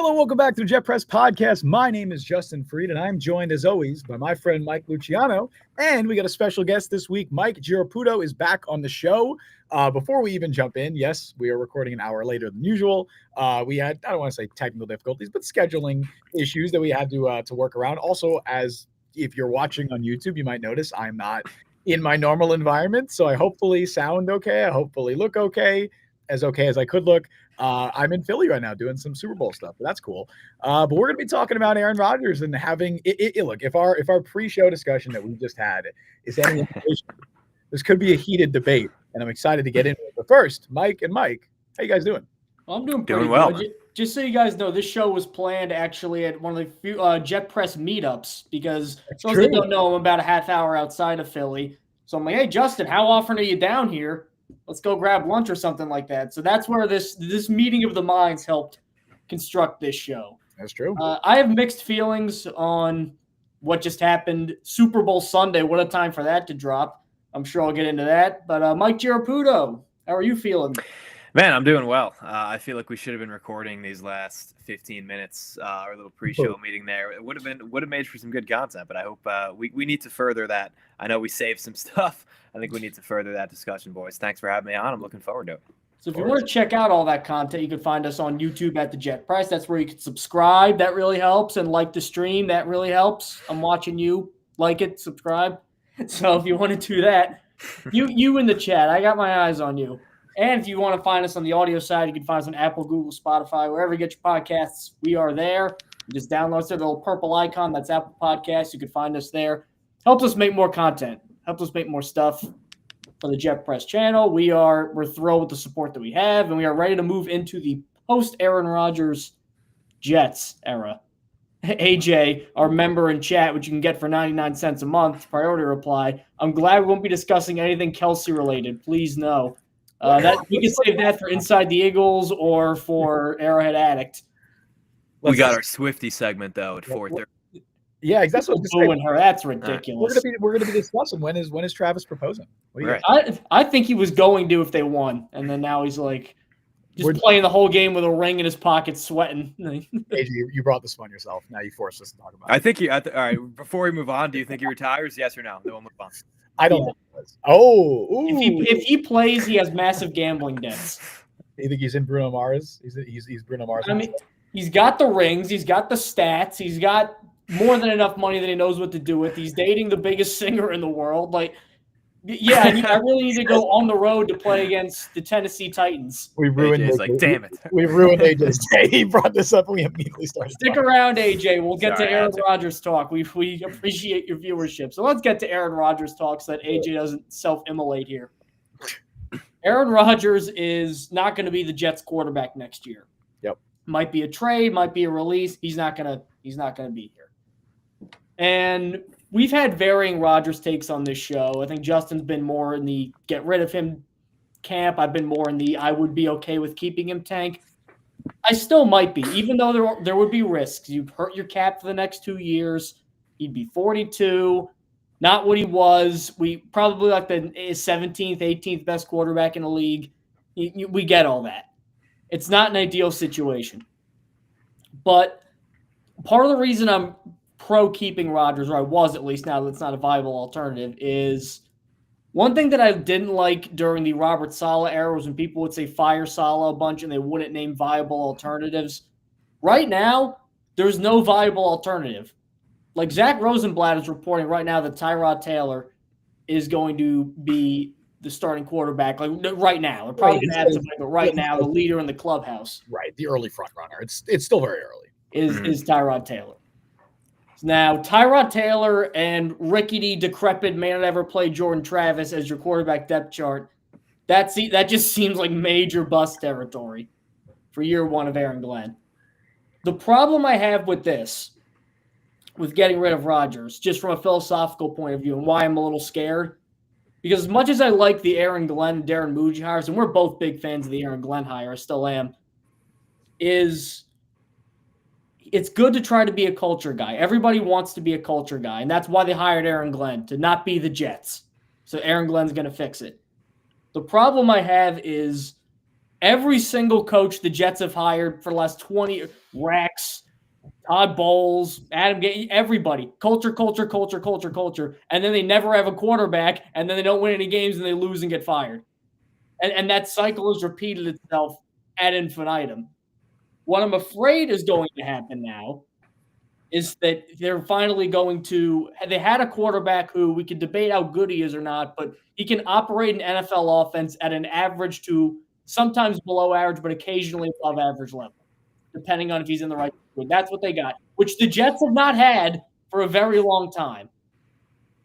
Hello and welcome back to the Jet Press Podcast. My name is Justin Freed, and I'm joined, as always, by my friend Mike Luciano. And we got a special guest this week. Mike Giarraputo is back on the show. Before we even jump in, yes, we are recording an hour later than usual. We had, I don't want to say technical difficulties, but scheduling issues that we had to work around. Also, as if you're watching on YouTube, you might notice I'm not in my normal environment. So I hopefully sound okay. I hopefully look okay as I could look. I'm in Philly right now doing some Super Bowl stuff. But that's cool. But we're going to be talking about Aaron Rodgers and having it. Look, if our pre-show discussion that we just had is any information, this could be a heated debate, and I'm excited to get into it. But first, Mike, how you guys doing? I'm doing pretty well. Just so you guys know, this show was planned actually at one of the few Jet Press meetups because those that don't know, I'm about a half hour outside of Philly. So I'm like, hey, Justin, how often are you down here? Let's go grab lunch or something like that. So that's where this meeting of the minds helped construct this show. That's true. I have mixed feelings on what just happened. Super Bowl Sunday, what a time for that to drop. I'm sure I'll get into that. But Mike Giarraputo, how are you feeling? Man, I'm doing well. I feel like we should have been recording these last 15 minutes, our little pre-show meeting there. It would have made for some good content, but I hope we need to further that. I know we saved some stuff. I think we need to further that discussion, boys. Thanks for having me on. I'm looking forward to it. So if you want to check out all that content, you can find us on YouTube at the Jet Price. That's where you can subscribe. That really helps. And like the stream. That really helps. I'm watching you. Like it, subscribe. So if you want to do that, you in the chat. I got my eyes on you. And if you want to find us on the audio side, you can find us on Apple, Google, Spotify, wherever you get your podcasts. We are there. You just download the little purple icon. That's Apple Podcasts. You can find us there. Helps us make more content. Helps us make more stuff for the Jet Press channel. We're thrilled with the support that we have, and we are ready to move into the post-Aaron Rodgers Jets era. AJ, our member in chat, which you can get for 99 cents a month, priority reply. I'm glad we won't be discussing anything Kelsey related. Please no. That we can save that for Inside the Eagles or for Arrowhead Addict. We got our Swifty segment though at 4:30. Yeah, that's what booing her. That's ridiculous. We're gonna be discussing when is Travis proposing. I think he was going to if they won, and then now he's like playing the whole game with a ring in his pocket, sweating. AJ, you brought this one yourself. Now you forced us to talk about it. I think all right. Before we move on, do you think he retires? Yes or no? Then we'll move on. I don't think he does. Oh, if he plays, he has massive gambling debts. You think he's in Bruno Mars? He's Bruno Mars. I mean, he's got the rings, he's got the stats, he's got more than enough money that he knows what to do with. He's dating the biggest singer in the world. Like, yeah, I really need to go on the road to play against the Tennessee Titans. We ruined AJ's like, damn it. We ruined AJ's day. He brought this up and we immediately started. Stick around, AJ. We'll get to Aaron Rodgers talk. We appreciate your viewership. So let's get to Aaron Rodgers talk so that AJ doesn't self-immolate here. Aaron Rodgers is not going to be the Jets quarterback next year. Yep. Might be a trade, might be a release. He's not gonna be here. And we've had varying Rodgers takes on this show. I think Justin's been more in the get rid of him camp. I've been more in the I would be okay with keeping him tank. I still might be, even though there would be risks. You hurt your cap for the next 2 years. He'd be 42, not what he was. We probably like the 17th, 18th best quarterback in the league. We get all that. It's not an ideal situation. But part of the reason I'm pro keeping Rodgers, or I was at least, now that's not a viable alternative, is one thing that I didn't like during the Robert Saleh era was when people would say fire Saleh a bunch and they wouldn't name viable alternatives. Right now, there's no viable alternative. Like Zach Rosenblatt is reporting right now that Tyrod Taylor is going to be the starting quarterback. Like right now, they're probably going to add somebody, but right now, the leader in the clubhouse, right, the early front runner. It's still very early. Is Tyrod Taylor. Now, Tyrod Taylor and rickety, decrepit, may not ever play Jordan Travis as your quarterback depth chart, that just seems like major bust territory for year one of Aaron Glenn. The problem I have with this, with getting rid of Rodgers, just from a philosophical point of view, and why I'm a little scared, because as much as I like the Aaron Glenn and Darren Muji hires, and we're both big fans of the Aaron Glenn hire, I still am, is it's good to try to be a culture guy. Everybody wants to be a culture guy, and that's why they hired Aaron Glenn, to not be the Jets. So Aaron Glenn's going to fix it. The problem I have is Every single coach the Jets have hired for the last 20 Rex, Todd Bowles, Adam Gay, everybody. Culture. And then they never have a quarterback, and then they don't win any games, and they lose and get fired. And that cycle has repeated itself ad infinitum. What I'm afraid is going to happen now is that they're finally going to – they had a quarterback who we could debate how good he is or not, but he can operate an NFL offense at an average to sometimes below average, but occasionally above average level, depending on if he's in the right – that's what they got, which the Jets have not had for a very long time.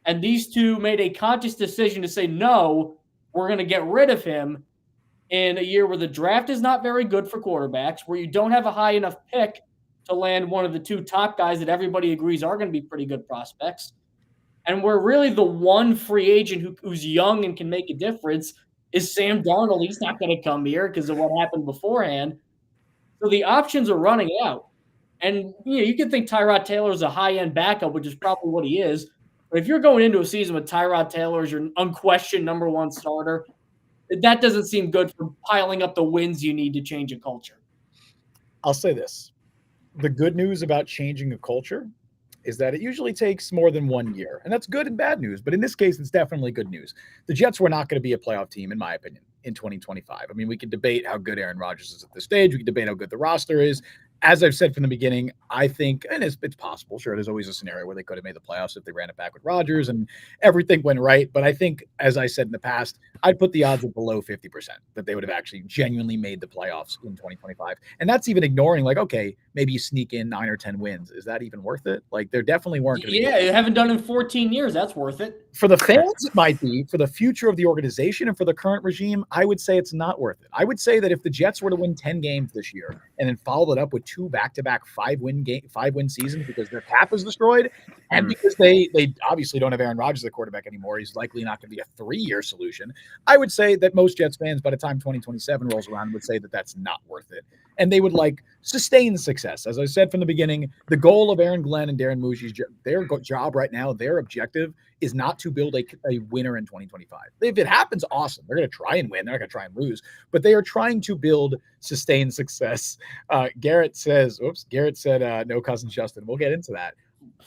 And these two made a conscious decision to say, no, we're going to get rid of him in a year where the draft is not very good for quarterbacks, where you don't have a high enough pick to land one of the two top guys that everybody agrees are going to be pretty good prospects. And where really the one free agent who's young and can make a difference is Sam Darnold. He's not going to come here because of what happened beforehand. So the options are running out. And you can think Tyrod Taylor is a high-end backup, which is probably what he is. But if you're going into a season with Tyrod Taylor as your unquestioned number one starter, that doesn't seem good for piling up the wins you need to change a culture. I'll say this. The good news about changing a culture is that it usually takes more than 1 year. And that's good and bad news. But in this case, it's definitely good news. The Jets were not going to be a playoff team, in my opinion, in 2025. I mean, we could debate how good Aaron Rodgers is at this stage. We could debate how good the roster is. As I've said from the beginning, I think, and it's possible, sure, there's always a scenario where they could have made the playoffs if they ran it back with Rodgers and everything went right. But I think, as I said in the past, I'd put the odds at below 50% that they would have actually genuinely made the playoffs in 2025. And that's even ignoring, like, okay, maybe you sneak in 9 or 10 wins. Is that even worth it? Like, there definitely weren't. Yeah, you haven't done it in 14 years. That's worth it. For the fans, it might be. For the future of the organization and for the current regime, I would say it's not worth it. I would say that if the Jets were to win 10 games this year and then followed it up with 2 back-to-back 5-win seasons because their cap is destroyed and because they obviously don't have Aaron Rodgers as the quarterback anymore, he's likely not going to be a 3-year solution. I would say that most Jets fans, by the time 2027 rolls around, would say that that's not worth it. And they would like sustain success. As I said from the beginning, the goal of Aaron Glenn and Darren Mughi's their job right now, their objective is not to build a winner in 2025. If it happens, awesome. They're going to try and win. They're not going to try and lose, but they are trying to build sustained success. Garrett said, no Cousins, Justin. We'll get into that.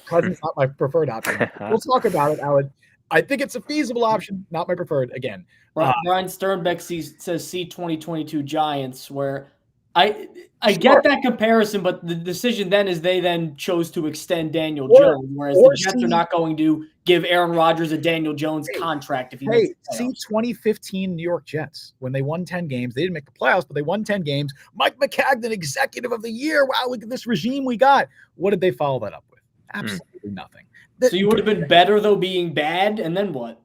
Cousins not my preferred option. We'll talk about it, Alan. I think it's a feasible option, not my preferred. Again, Brian Sternbeck says see 2022 Giants, where I get that comparison, but the decision then is they then chose to extend Daniel Jones, whereas the Jets are not going to give Aaron Rodgers a Daniel Jones contract. If he see 2015 New York Jets when they won 10 games. They didn't make the playoffs, but they won 10 games. Mike McCagnon, executive of the year. Wow, look at this regime we got. What did they follow that up with? Absolutely nothing. So you would have been better, though, being bad, and then what?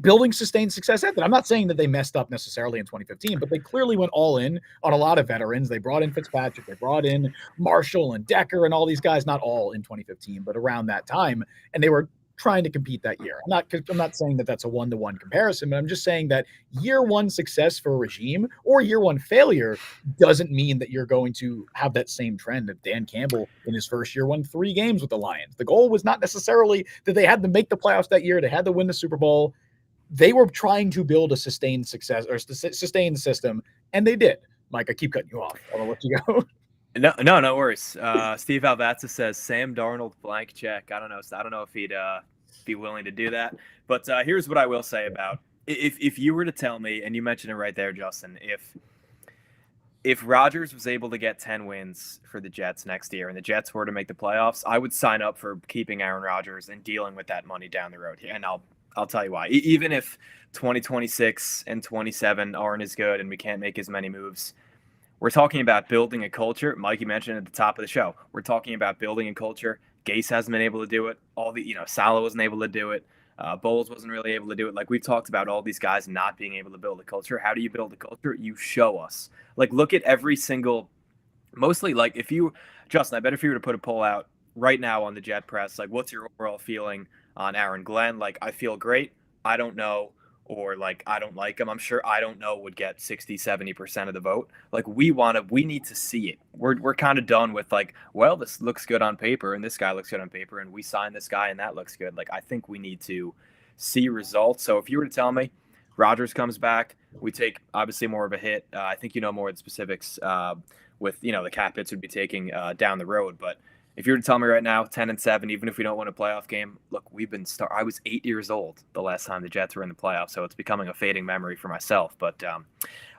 Building sustained success after. I'm not saying that they messed up necessarily in 2015, but they clearly went all in on a lot of veterans. They brought in Fitzpatrick, they brought in Marshall and Decker and all these guys, not all in 2015, but around that time. And they were trying to compete that year. I'm not saying that that's a one-to-one comparison, but I'm just saying that year one success for a regime or year one failure doesn't mean that you're going to have that same trend that Dan Campbell in his first year won 3 games with the Lions. The goal was not necessarily that they had to make the playoffs that year. They had to win the Super Bowl. They were trying to build a sustained success or sustained system, and they did. Mike, I keep cutting you off. I'll let you go. No worries. Steve Alvatsa says Sam Darnold blank check. I don't know if he'd be willing to do that. But here's what I will say about if you were to tell me, and you mentioned it right there, Justin, if Rodgers was able to get 10 wins for the Jets next year and the Jets were to make the playoffs, I would sign up for keeping Aaron Rodgers and dealing with that money down the road here. And I'll tell you why. Even if 2026 and 27 aren't as good and we can't make as many moves, we're talking about building a culture. Mikey mentioned at the top of the show, we're talking about building a culture. Gase hasn't been able to do it. Salah wasn't able to do it. Bowles wasn't really able to do it. Like, we've talked about all these guys not being able to build a culture. How do you build a culture? You show us. Like, look at every single, mostly, like, Justin, I bet if you were to put a poll out right now on the Jet Press, like, what's your overall feeling on Aaron Glenn? Like, I feel great. I don't know. Or like, I don't like him. I'm sure I don't know would get 60-70% of the vote. Like, we need to see it. We're kind of done with like, well, this looks good on paper and this guy looks good on paper and we signed this guy and that looks good. Like, I think we need to see results. So if you were to tell me Rodgers comes back, we take obviously more of a hit. I think you know more of the specifics with the cap hits we'd be taking down the road. But if you were to tell me right now, 10-7, even if we don't win a playoff game, look, I was 8 years old the last time the Jets were in the playoffs, so it's becoming a fading memory for myself. But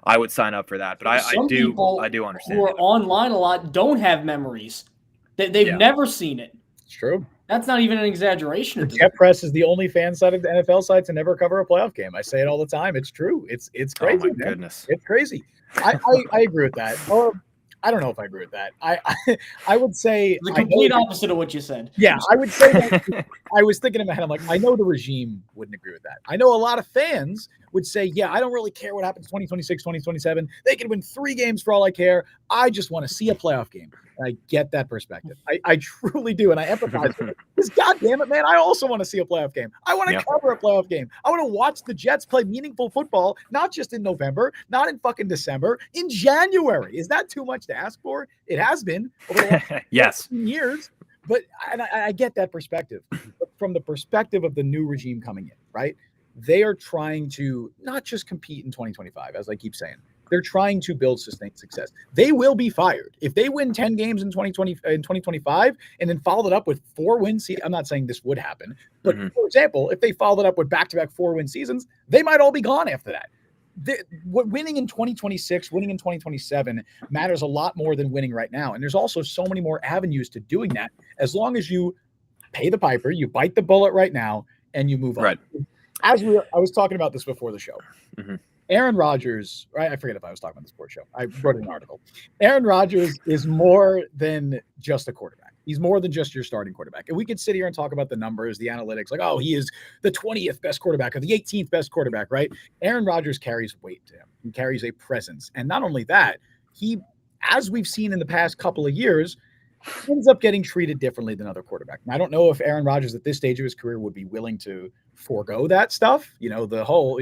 I would sign up for that. But I do understand. Who are online a lot don't have memories. They've never seen it. It's true. That's not even an exaggeration. The Jet Press is the only fan site of the NFL site to never cover a playoff game. I say it all the time. It's true. It's crazy. Oh my goodness. It's crazy. I agree with that. Or I don't know if I agree with that. I would say the complete opposite of what you said. Yeah, I would say that. I was thinking in my head, I'm like, I know the regime wouldn't agree with that. I know a lot of fans would say, yeah, I don't really care what happens 2026, 2027. They can win 3 games for all I care. I just want to see a playoff game. And I get that perspective. I truly do, and I empathize with it. Because God damn it, man, I also want to see a playoff game. I want to cover a playoff game. I want to watch the Jets play meaningful football, not just in November, not in fucking December, in January. Is that too much to ask for? It has been over the last yes. years. But I get that perspective. But from the perspective of the new regime coming in, right? They are trying to not just compete in 2025, as I keep saying. They're trying to build sustained success. They will be fired. If they win 10 games in 2025 and then followed it up with 4 wins, I'm not saying this would happen, but for example, if they followed it up with back-to-back 4-win seasons, they might all be gone after that. Winning in 2026, winning in 2027 matters a lot more than winning right now. And there's also so many more avenues to doing that as long as you pay the piper, you bite the bullet right now, and you move on. Right. I was talking about this before the show. Aaron Rodgers, right? I forget if I was talking about the sports show. I wrote an article. Aaron Rodgers is more than just a quarterback. He's more than just your starting quarterback. And we could sit here and talk about the numbers, the analytics, like, oh, he is the 20th best quarterback or the 18th best quarterback, right? Aaron Rodgers carries weight to him. He carries a presence. And not only that, he, as we've seen in the past couple of years, ends up getting treated differently than other quarterbacks. And I don't know if Aaron Rodgers at this stage of his career would be willing to forego that stuff. The whole,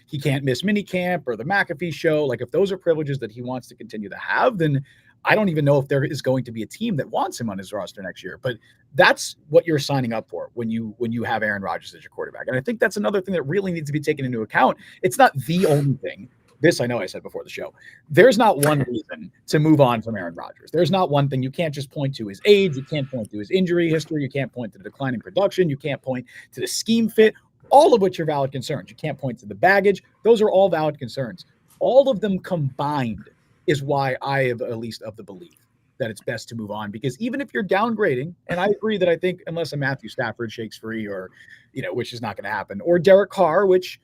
he can't miss minicamp or the McAfee show. Like if those are privileges that he wants to continue to have, then I don't even know if there is going to be a team that wants him on his roster next year. But that's what you're signing up for when you have Aaron Rodgers as your quarterback. And I think that's another thing that really needs to be taken into account. It's not the only thing. This I know I said before the show. There's not one reason to move on from Aaron Rodgers. There's not one thing. You can't just point to his age. You can't point to his injury history. You can't point to the declining production. You can't point to the scheme fit, all of which are valid concerns. You can't point to the baggage. Those are all valid concerns. All of them combined is why I have at least of the belief that it's best to move on, because even if you're downgrading, and I agree that I think unless a Matthew Stafford shakes free or, which is not going to happen, or Derek Carr, which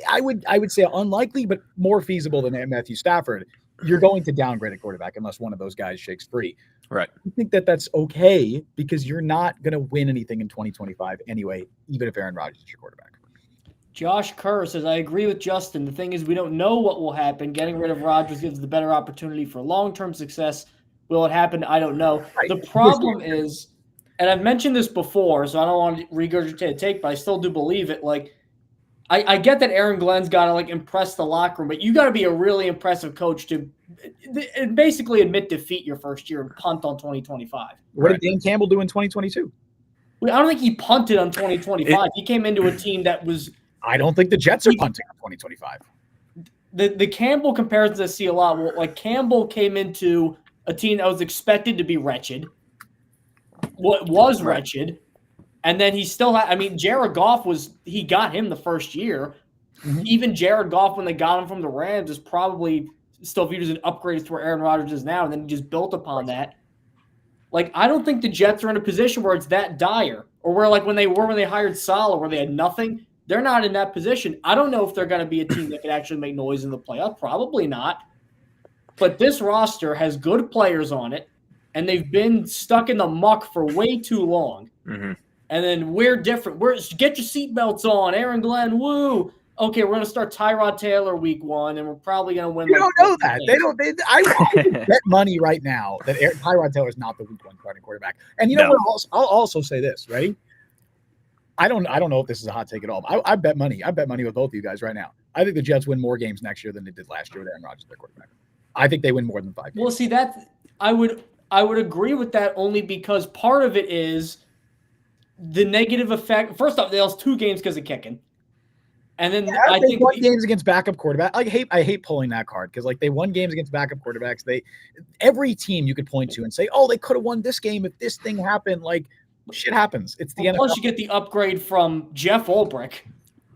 I would say unlikely, but more feasible than Matthew Stafford, you're going to downgrade a quarterback unless one of those guys shakes free. Right. I think that that's okay because you're not going to win anything in 2025 anyway, even if Aaron Rodgers is your quarterback. Josh Kerr says, I agree with Justin. The thing is, we don't know what will happen. Getting rid of Rodgers gives the better opportunity for long-term success. Will it happen? I don't know. Right. The problem is, and I've mentioned this before, so I don't want to regurgitate a take, but I still do believe it. Like, I get that Aaron Glenn's got to impress the locker room, but you got to be a really impressive coach to basically admit defeat your first year and punt on 2025. What did Dan Campbell do in 2022? I don't think he punted on 2025. He came into a team that was. I don't think the Jets are punting on 2025. The Campbell comparisons I see a lot. Well, Campbell came into a team that was expected to be wretched. What was wretched. And then he still had, Jared Goff he got him the first year. Mm-hmm. Even Jared Goff, when they got him from the Rams, is probably still viewed as an upgrade to where Aaron Rodgers is now. And then he just built upon that. I don't think the Jets are in a position where it's that dire, or where when they hired Saleh, where they had nothing. They're not in that position. I don't know if they're going to be a team that can actually make noise in the playoff. Probably not. But this roster has good players on it, and they've been stuck in the muck for way too long. Mm-hmm. And then we're different. Get your seatbelts on, Aaron Glenn. Woo! Okay, we're going to start Tyrod Taylor week 1, and we're probably going to win. You don't know that. I would bet money right now that Tyrod Taylor is not the week 1 starting quarterback. And what? I'll also say this. Ready? I don't know if this is a hot take at all. I bet money. I bet money with both of you guys right now. I think the Jets win more games next year than they did last year with Aaron Rodgers their quarterback. I think they win more than 5 games. Well, see that I would agree with that only because part of it is the negative effect. First off, they lost 2 games because of kicking. And then I think won games against backup quarterback. I hate pulling that card because like they won games against backup quarterbacks. Every team you could point to and say, oh, they could have won this game if this thing happened. Like shit happens. It's the NFL. Plus, you get the upgrade from Jeff Ulbrich,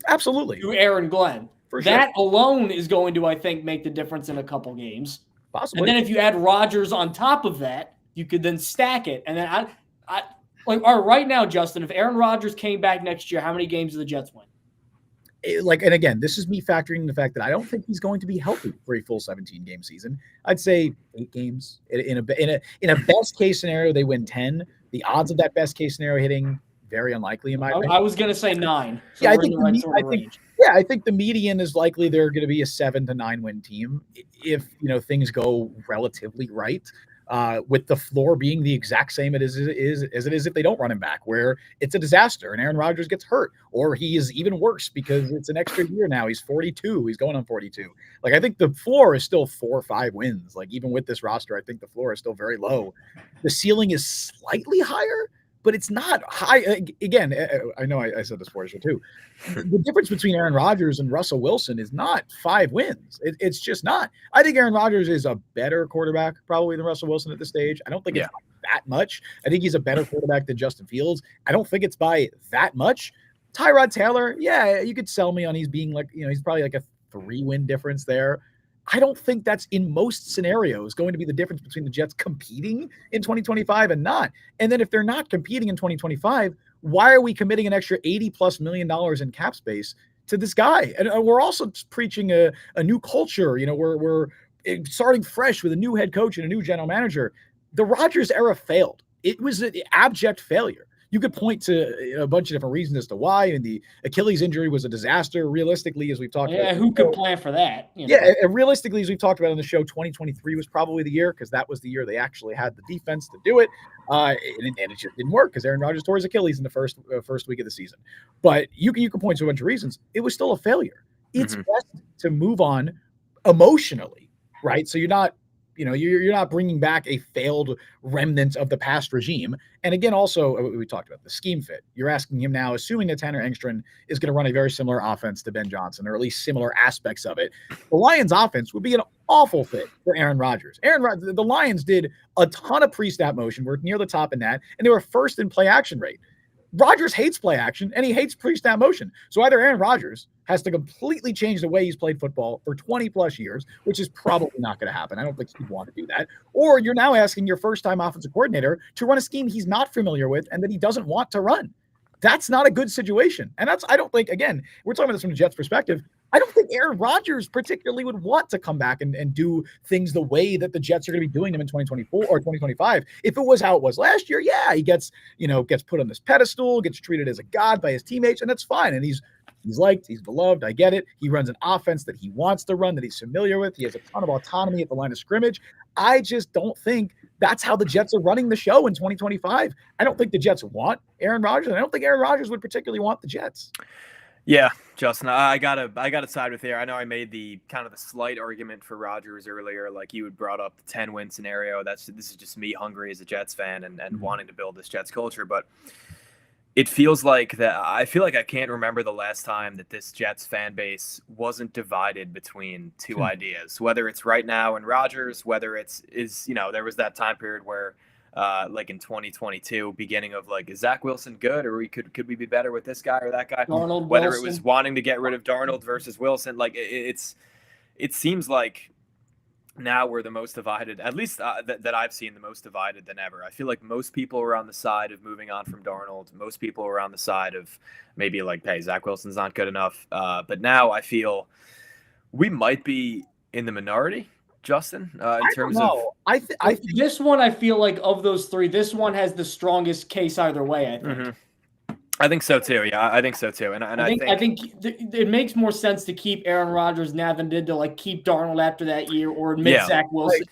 absolutely, to Aaron Glenn. For that sure. alone is going to, I think, make the difference in a couple games. Possibly. And then if you add Rodgers on top of that, you could then stack it. And then I like, all right, right now, Justin, if Aaron Rodgers came back next year, how many games do the Jets win? And again, this is me factoring in the fact that I don't think he's going to be healthy for a full 17-game season. I'd say 8 games. In a best case scenario, they win 10. The odds of that best case scenario hitting very unlikely in my opinion. I was going to say 9. So yeah, I think the median is likely they're going to be a 7 to 9 win team if things go relatively right. With the floor being the exact same as it is if they don't run him back, where it's a disaster and Aaron Rodgers gets hurt, or he is even worse because it's an extra year now. He's 42. He's going on 42. Like, I think the floor is still 4 or 5 wins. Like, even with this roster, I think the floor is still very low. The ceiling is slightly higher, but it's not high. Again, I know I said this before too. The difference between Aaron Rodgers and Russell Wilson is not 5 wins. It's just not. I think Aaron Rodgers is a better quarterback probably than Russell Wilson at this stage. I don't think it's that much. I think he's a better quarterback than Justin Fields. I don't think it's by that much. Tyrod Taylor, yeah, you could sell me on he's being like, he's probably like a 3-win difference there. I don't think that's in most scenarios going to be the difference between the Jets competing in 2025 and not. And then if they're not competing in 2025, why are we committing an extra $80+ million in cap space to this guy? And we're also preaching a new culture. We're starting fresh with a new head coach and a new general manager. The Rodgers era failed. It was an abject failure. You could point to a bunch of different reasons as to why. And the Achilles injury was a disaster. Realistically, as we've talked about. Yeah, who could plan for that? Yeah, realistically, as we've talked about on the show, 2023 was probably the year because that was the year they actually had the defense to do it. And it just didn't work because Aaron Rodgers tore his Achilles in the first week of the season. But you can point to a bunch of reasons. It was still a failure. It's best to move on emotionally, right? So you're not bringing back a failed remnant of the past regime. And again, also, we talked about the scheme fit. You're asking him now, assuming that Tanner Engstrand is going to run a very similar offense to Ben Johnson, or at least similar aspects of it. The Lions offense would be an awful fit for Aaron Rodgers. The Lions did a ton of pre-snap motion, were near the top in that, and they were first in play action rate. Rodgers hates play action and he hates pre-snap motion. So either Aaron Rodgers has to completely change the way he's played football for 20+ years, which is probably not going to happen. I don't think he'd want to do that. Or you're now asking your first-time offensive coordinator to run a scheme he's not familiar with and that he doesn't want to run. That's not a good situation. And I don't think, again, we're talking about this from the Jets' perspective. I don't think Aaron Rodgers particularly would want to come back and do things the way that the Jets are going to be doing them in 2024 or 2025. If it was how it was last year, yeah, he gets put on this pedestal, gets treated as a god by his teammates, and that's fine. And he's liked, he's beloved. I get it. He runs an offense that he wants to run, that he's familiar with. He has a ton of autonomy at the line of scrimmage. I just don't think that's how the Jets are running the show in 2025. I don't think the Jets want Aaron Rodgers, and I don't think Aaron Rodgers would particularly want the Jets. Yeah, Justin, I gotta side with you. I know I made the kind of the slight argument for Rodgers earlier, like you had brought up the 10-win scenario. This is just me hungry as a Jets fan and wanting to build this Jets culture. But it feels like that. I feel like I can't remember the last time that this Jets fan base wasn't divided between two ideas. Whether it's right now in Rodgers, whether there was that time period where. Like in 2022, beginning of like, is Zach Wilson good, or could we be better with this guy or that guy? Darnold, whether Wilson. It was wanting to get rid of Darnold versus Wilson, like it seems like now we're the most divided, at least that I've seen, the most divided than ever. I feel like most people are on the side of moving on from Darnold. Most people are on the side of maybe like, hey, Zach Wilson's not good enough. But now I feel we might be in the minority. Justin, in terms of I think this one, I feel like of those three, this one has the strongest case either way. I think. I think so too. Yeah, I think so too. And I think it makes more sense to keep Aaron Rodgers now than did to like keep Darnold after that year or admit Zach Wilson.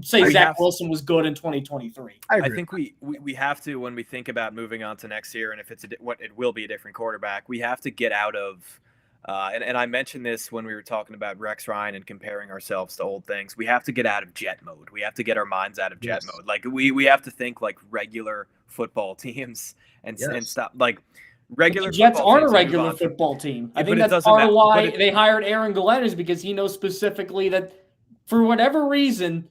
Zach Wilson was good in 2023. I think we have to, when we think about moving on to next year, and if it will be a different quarterback, we have to get out of. And I mentioned this when we were talking about Rex Ryan and comparing ourselves to old things. We have to get out of jet mode. We have to get our minds out of jet mode. Like we have to think like regular football teams and stop. Like regular. The Jets football aren't a teams move regular on from- football team. I Yeah, think but it that's doesn't part of matter. why But it- they hired Aaron Glenn, is because he knows specifically that for whatever reason,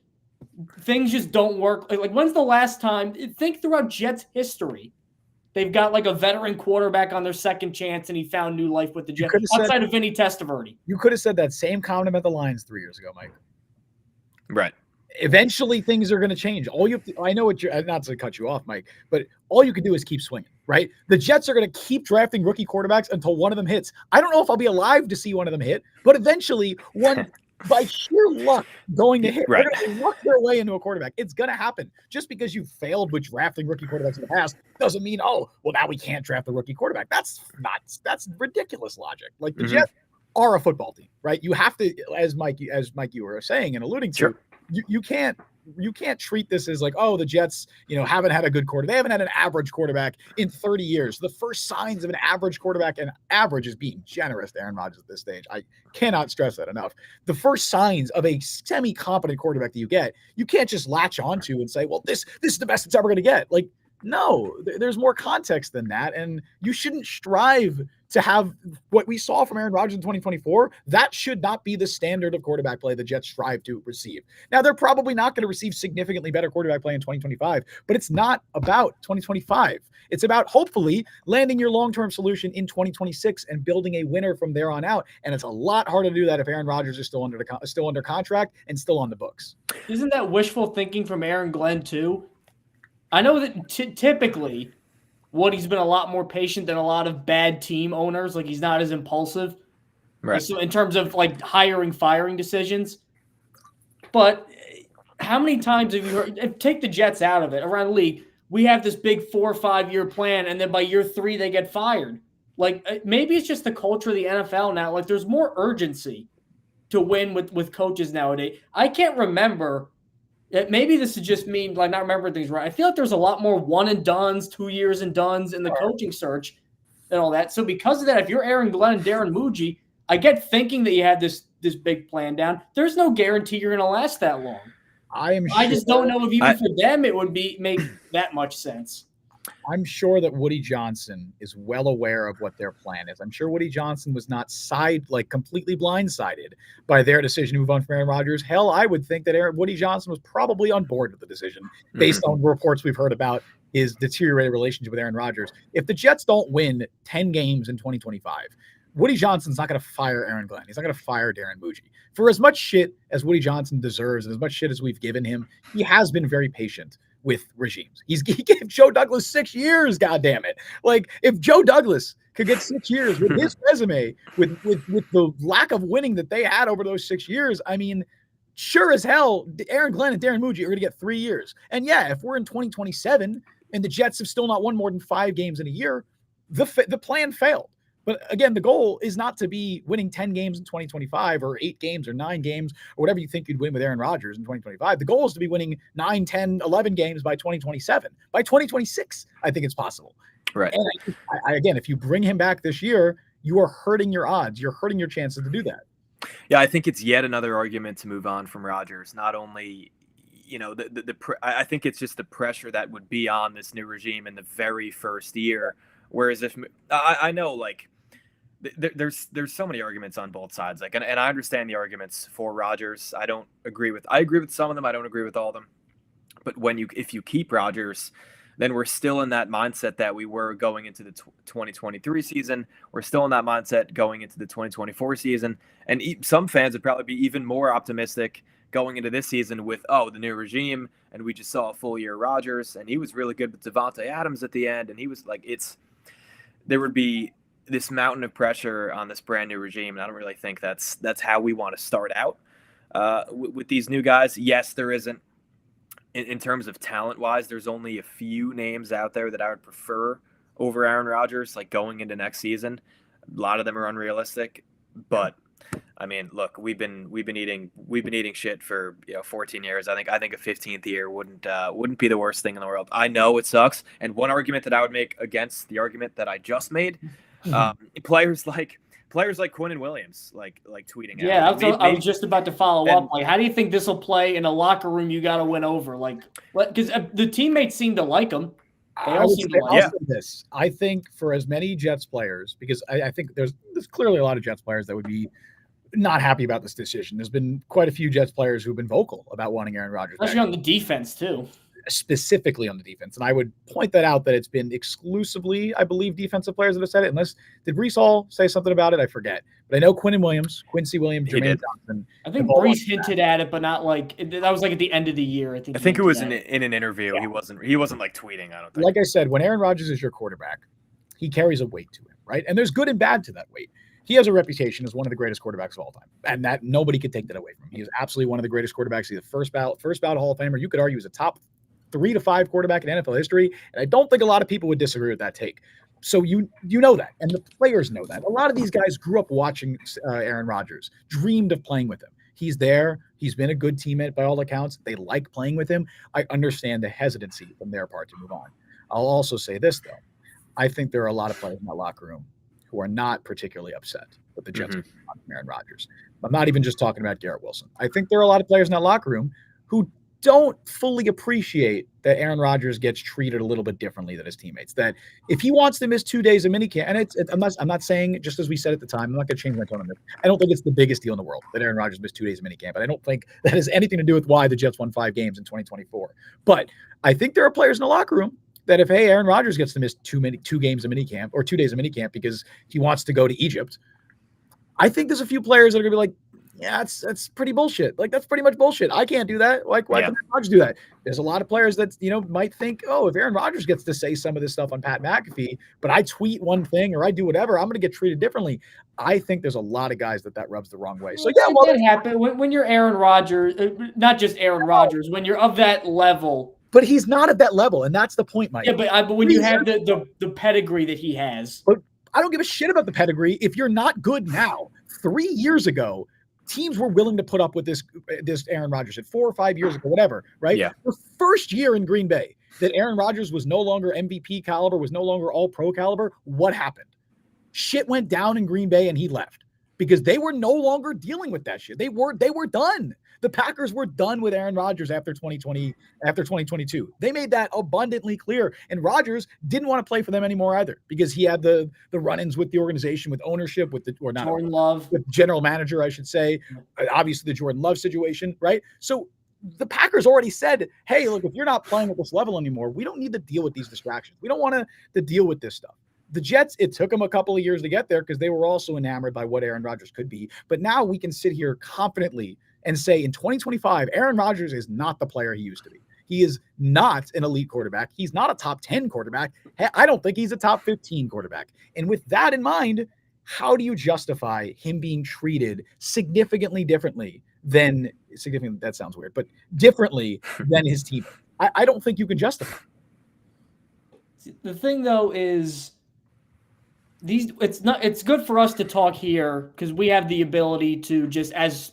things just don't work. Like when's the last time? Think throughout Jets history, they've got like a veteran quarterback on their second chance, and he found new life with the Jets. Outside of Vinny Testaverde, You could have said that same comment about the Lions 3 years ago, Mike. Right. Eventually, things are going to change. All you have to, I know what you're not to cut you off, Mike, but all you can do is keep swinging, right? The Jets are going to keep drafting rookie quarterbacks until one of them hits. I don't know if I'll be alive to see one of them hit, but eventually, one by sheer luck going to hit, Right. they're going to luck their way into a quarterback. It's going to happen. Just because you failed with drafting rookie quarterbacks in the past doesn't mean, oh, well, now we can't draft the rookie quarterback. That's ridiculous logic. Like the Jets are a football team, right? You have to, as Mike, you were saying and alluding to. Sure. You can't treat this as like, oh, the Jets, haven't had a good quarterback. They haven't had an average quarterback in 30 years. The first signs of an average quarterback, and average is being generous to Aaron Rodgers at this stage. I cannot stress that enough. The first signs of a semi-competent quarterback that you can't just latch onto and say, well, this is the best it's ever going to get. Like, no, there's more context than that. And you shouldn't strive to have what we saw from Aaron Rodgers in 2024. That should not be the standard of quarterback play the Jets strive to receive. Now, they're probably not going to receive significantly better quarterback play in 2025, but it's not about 2025. It's about hopefully landing your long-term solution in 2026 and building a winner from there on out. And it's a lot harder to do that if Aaron Rodgers is still under contract and still on the books. Isn't that wishful thinking from Aaron Glenn too? I know that typically Woody's been a lot more patient than a lot of bad team owners. Like he's not as impulsive. Right. So in terms of like firing decisions. But how many times have you heard, take the Jets out of it, around the league, we have this big 4 or 5 year plan, and then by year 3 they get fired. Like maybe it's just the culture of the NFL now. Like there's more urgency to win with coaches nowadays. I can't remember. Maybe this is just me, like not remembering things right. I feel like there's a lot more one and dones, 2 years and dones in the coaching search and all that. So because of that, if you're Aaron Glenn and Darren Muji, I get thinking that you have this big plan down. There's no guarantee you're going to last that long. I just don't know if even for them it would make that much sense. I'm sure that Woody Johnson is well aware of what their plan is. I'm sure Woody Johnson was not completely blindsided by their decision to move on from Aaron Rodgers. Hell, I would think that Woody Johnson was probably on board with the decision based on reports we've heard about his deteriorated relationship with Aaron Rodgers. If the Jets don't win 10 games in 2025, Woody Johnson's not going to fire Aaron Glenn. He's not going to fire Darren Muji. For as much shit as Woody Johnson deserves and as much shit as we've given him, he has been very patient with regimes. He gave Joe Douglas 6 years, goddammit. Like, if Joe Douglas could get 6 years with his resume, with the lack of winning that they had over those 6 years, I mean, sure as hell, Aaron Glenn and Darren Muji are going to get 3 years. And yeah, if we're in 2027 and the Jets have still not won more than 5 games in a year, the plan failed. But again, the goal is not to be winning 10 games in 2025 or 8 games or 9 games or whatever you think you'd win with Aaron Rodgers in 2025. The goal is to be winning 9, 10, 11 games by 2027. By 2026, I think it's possible. Right. And again, if you bring him back this year, you are hurting your odds. You're hurting your chances to do that. Yeah, I think it's yet another argument to move on from Rodgers. Not only, I think it's just the pressure that would be on this new regime in the very first year. Whereas if I know, like, there's so many arguments on both sides. Like, and I understand the arguments for Rodgers. I agree with some of them. I don't agree with all of them. But if you keep Rodgers, then we're still in that mindset that we were going into the 2023 season. We're still in that mindset going into the 2024 season. And some fans would probably be even more optimistic going into this season with, the new regime. And we just saw a full year Rodgers, and he was really good with Devontae Adams at the end. And he was like, there would be this mountain of pressure on this brand new regime. And I don't really think that's how we want to start out with these new guys. Yes, there isn't. In terms of talent-wise, there's only a few names out there that I would prefer over Aaron Rodgers, like going into next season. A lot of them are unrealistic, but I mean, look, we've been eating shit for 14 years. I think a 15th year wouldn't be the worst thing in the world. I know it sucks, and one argument that I would make against the argument that I just made, players like Quinnen Williams, like tweeting. Yeah, I was just about to follow up. Like, how do you think this will play in a locker room? You got to win over, because the teammates seem to like him. I'll say this. I think for as many Jets players, because I think there's clearly a lot of Jets players that would be not happy about this decision. There's been quite a few Jets players who've been vocal about wanting Aaron Rodgers. Especially on the defense, too. Specifically on the defense. And I would point that out that it's been exclusively, I believe, defensive players that have said it. Did Breece Hall say something about it? I forget. But I know Quincy Williams, Jermaine Johnson. I think Breece hinted at it, but not like that was like at the end of the year. I think it was in an interview. Yeah. He wasn't like tweeting. I don't think. Like I said, when Aaron Rodgers is your quarterback, he carries a weight to him, right? And there's good and bad to that weight. He has a reputation as one of the greatest quarterbacks of all time, and that nobody could take that away from him. He is absolutely one of the greatest quarterbacks. He's a first ballot Hall of Famer. You could argue he's a top 3 to 5 quarterback in NFL history, and I don't think a lot of people would disagree with that take. So you know that, and the players know that. A lot of these guys grew up watching Aaron Rodgers, dreamed of playing with him. He's there. He's been a good teammate by all accounts. They like playing with him. I understand the hesitancy from their part to move on. I'll also say this, though. I think there are a lot of players in that locker room who are not particularly upset with the Jets on Aaron Rodgers. I'm not even just talking about Garrett Wilson. I think there are a lot of players in that locker room who don't fully appreciate that Aaron Rodgers gets treated a little bit differently than his teammates. That if he wants to miss 2 days of minicamp, and I'm not saying, just as we said at the time, I'm not going to change my tone on this. I don't think it's the biggest deal in the world that Aaron Rodgers missed 2 days of minicamp, and I don't think that has anything to do with why the Jets won 5 games in 2024. But I think there are players in the locker room that if, hey, Aaron Rodgers gets to miss 2 games of minicamp or 2 days of minicamp because he wants to go to Egypt, I think there's a few players that are going to be like, yeah, that's pretty bullshit. Like, that's pretty much bullshit. I can't do that. Like, why can Aaron Rodgers do that? There's a lot of players that, might think, oh, if Aaron Rodgers gets to say some of this stuff on Pat McAfee, but I tweet one thing or I do whatever, I'm going to get treated differently. I think there's a lot of guys that rubs the wrong way. So, yeah, well, that happen when you're Aaron Rodgers, not just Aaron Rodgers, when you're of that level. But he's not at that level, and that's the point, Mike. Yeah, but when you have the pedigree that he has. But I don't give a shit about the pedigree. If you're not good now, 3 years ago, teams were willing to put up with this Aaron Rodgers at 4 or 5 years ago, whatever, right? Yeah. The first year in Green Bay that Aaron Rodgers was no longer MVP caliber, was no longer all-pro caliber, what happened? Shit went down in Green Bay and he left because they were no longer dealing with that shit. They were done. The Packers were done with Aaron Rodgers after 2022. They made that abundantly clear. And Rodgers didn't want to play for them anymore either because he had the run-ins with the organization, with ownership, with general manager, I should say. Obviously, the Jordan Love situation, right? So the Packers already said, hey, look, if you're not playing at this level anymore, we don't need to deal with these distractions. We don't want to deal with this stuff. The Jets, it took them a couple of years to get there because they were also enamored by what Aaron Rodgers could be. But now we can sit here confidently and say in 2025, Aaron Rodgers is not the player he used to be. He is not an elite quarterback. He's not a top 10 quarterback. I don't think he's a top 15 quarterback. And with that in mind, how do you justify him being treated significantly differently than – significantly, that sounds weird, but differently than his team? I don't think you can justify it. The thing, though, is it's good for us to talk here because we have the ability to just as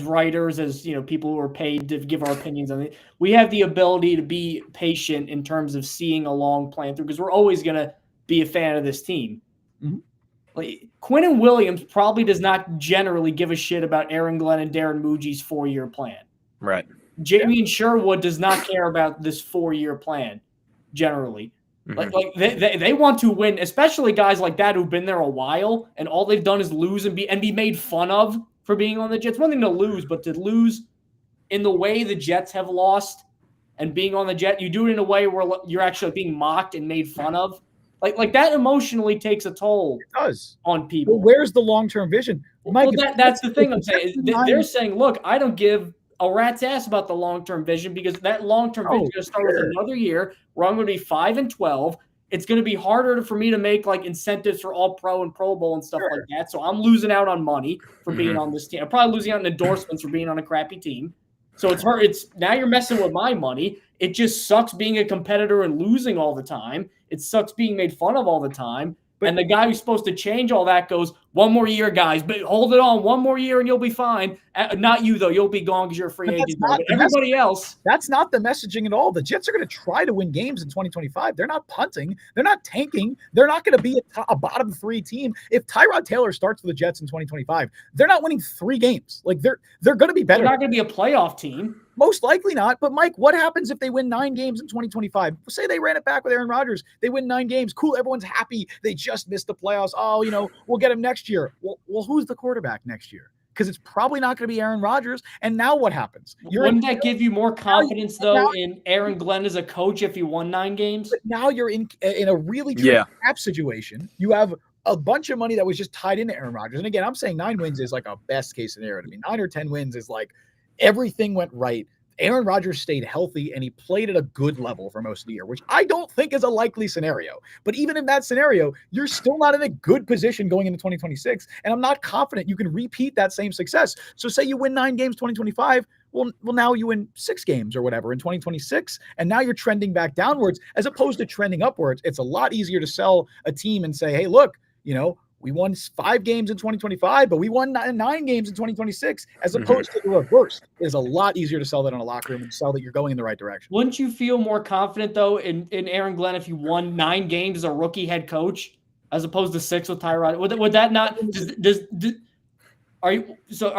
writers, as people who are paid to give our opinions on it, we have the ability to be patient in terms of seeing a long plan through because we're always going to be a fan of this team. Mm-hmm. Like Quinnen Williams probably does not generally give a shit about Aaron Glenn and Darren Muji's 4-year plan. Right. Jamie Sherwood does not care about this 4-year plan generally. Mm-hmm. Like they want to win, especially guys like that who've been there a while and all they've done is lose and be made fun of for being on the Jets. One thing to lose, but to lose in the way the Jets have lost and being on the Jet, you do it in a way where you're actually being mocked and made fun of. Like that emotionally takes a toll. It does on people. Well, where's the long-term vision? Mike, that's the thing I'm saying. They're saying, look, I don't give a rat's ass about the long-term vision because that long-term vision is going to start with another year where I'm going to be 5-12. It's going to be harder for me to make like incentives for all pro and Pro Bowl and stuff like that. So I'm losing out on money for being on this team. I'm probably losing out on endorsements for being on a crappy team. So it's hard. It's now you're messing with my money. It just sucks being a competitor and losing all the time. It sucks being made fun of all the time. And the guy who's supposed to change all that goes, 1 more year, guys, but hold it on 1 more year and you'll be fine. Not you, though. You'll be gone because you're a free agent. But everybody else. That's not the messaging at all. The Jets are going to try to win games in 2025. They're not punting. They're not tanking. They're not going to be a bottom 3 team. If Tyrod Taylor starts for the Jets in 2025, they're not winning 3 games. Like they're going to be better. They're not going to be a playoff team. Most likely not. But Mike, what happens if they win 9 games in 2025? Say they ran it back with Aaron Rodgers. They win 9 games. Cool. Everyone's happy. They just missed the playoffs. Oh, we'll get him next year. Well, who's the quarterback next year? Because it's probably not going to be Aaron Rodgers. And now what happens? Wouldn't that give you more confidence, though, in Aaron Glenn as a coach if he won 9 games? But now you're in a really tricky cap situation. You have a bunch of money that was just tied into Aaron Rodgers. And again, I'm saying 9 wins is like a best case scenario to me. 9 or 10 wins is like everything went right. Aaron Rodgers stayed healthy and he played at a good level for most of the year, which I don't think is a likely scenario. But even in that scenario, you're still not in a good position going into 2026. And I'm not confident you can repeat that same success. So say you win 9 games 2025. Well, now you win 6 games or whatever in 2026. And now you're trending back downwards as opposed to trending upwards. It's a lot easier to sell a team and say, hey, look, we won 5 games in 2025, but we won 9 games in 2026, as opposed to the reverse. It is a lot easier to sell that in a locker room and sell that you're going in the right direction. Wouldn't you feel more confident, though, in Aaron Glenn if you won 9 games as a rookie head coach, as opposed to 6 with Tyrod? Would that not? All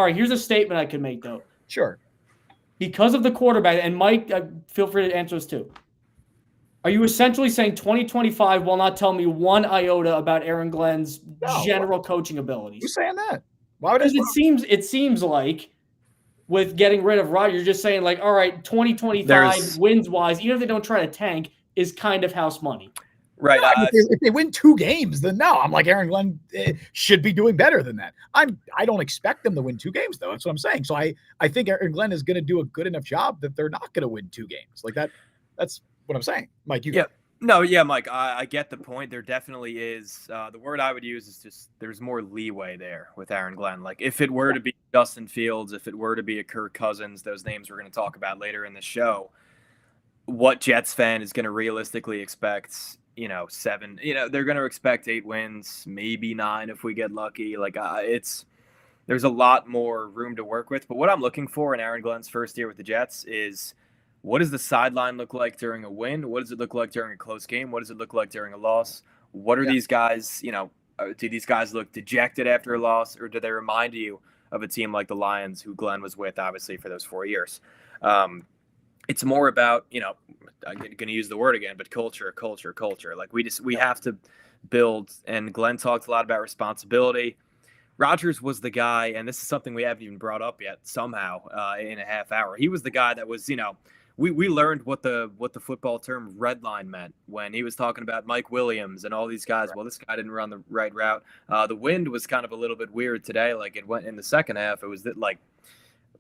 right, here's a statement I can make, though. Sure. Because of the quarterback, and Mike, feel free to answer this too. Are you essentially saying 2025 will not tell me one iota about Aaron Glenn's general coaching abilities? Who's saying that? Why would Because it seems like with getting rid of Rodgers, you're just saying like, all right, 2025 wins wise, even if they don't try to tank, is kind of house money. Right. If they win 2 games, then no, I'm like Aaron Glenn should be doing better than that. I don't expect them to win 2 games though. That's what I'm saying. So I think Aaron Glenn is going to do a good enough job that they're not going to win 2 games like that. That's what I'm saying, Mike. Mike, I get the point. There definitely is. The word I would use is just there's more leeway there with Aaron Glenn. Like if it were to be Justin Fields, if it were to be a Kirk Cousins, those names we're going to talk about later in the show, what Jets fan is going to realistically expect, 7, they're going to expect 8 wins, maybe 9 if we get lucky. Like there's a lot more room to work with. But what I'm looking for in Aaron Glenn's first year with the Jets is, what does the sideline look like during a win? What does it look like during a close game? What does it look like during a loss? What are these guys, do these guys look dejected after a loss, or do they remind you of a team like the Lions, who Glenn was with, obviously, for those 4 years? It's more about, I'm going to use the word again, but culture. Like we have to build, and Glenn talked a lot about responsibility. Rodgers was the guy, and this is something we haven't even brought up yet somehow in a half hour. He was the guy that was, we learned what the football term red line meant when he was talking about Mike Williams and all these guys. Well, this guy didn't run the right route. The wind was kind of a little bit weird today. Like it went in the second half. It was that like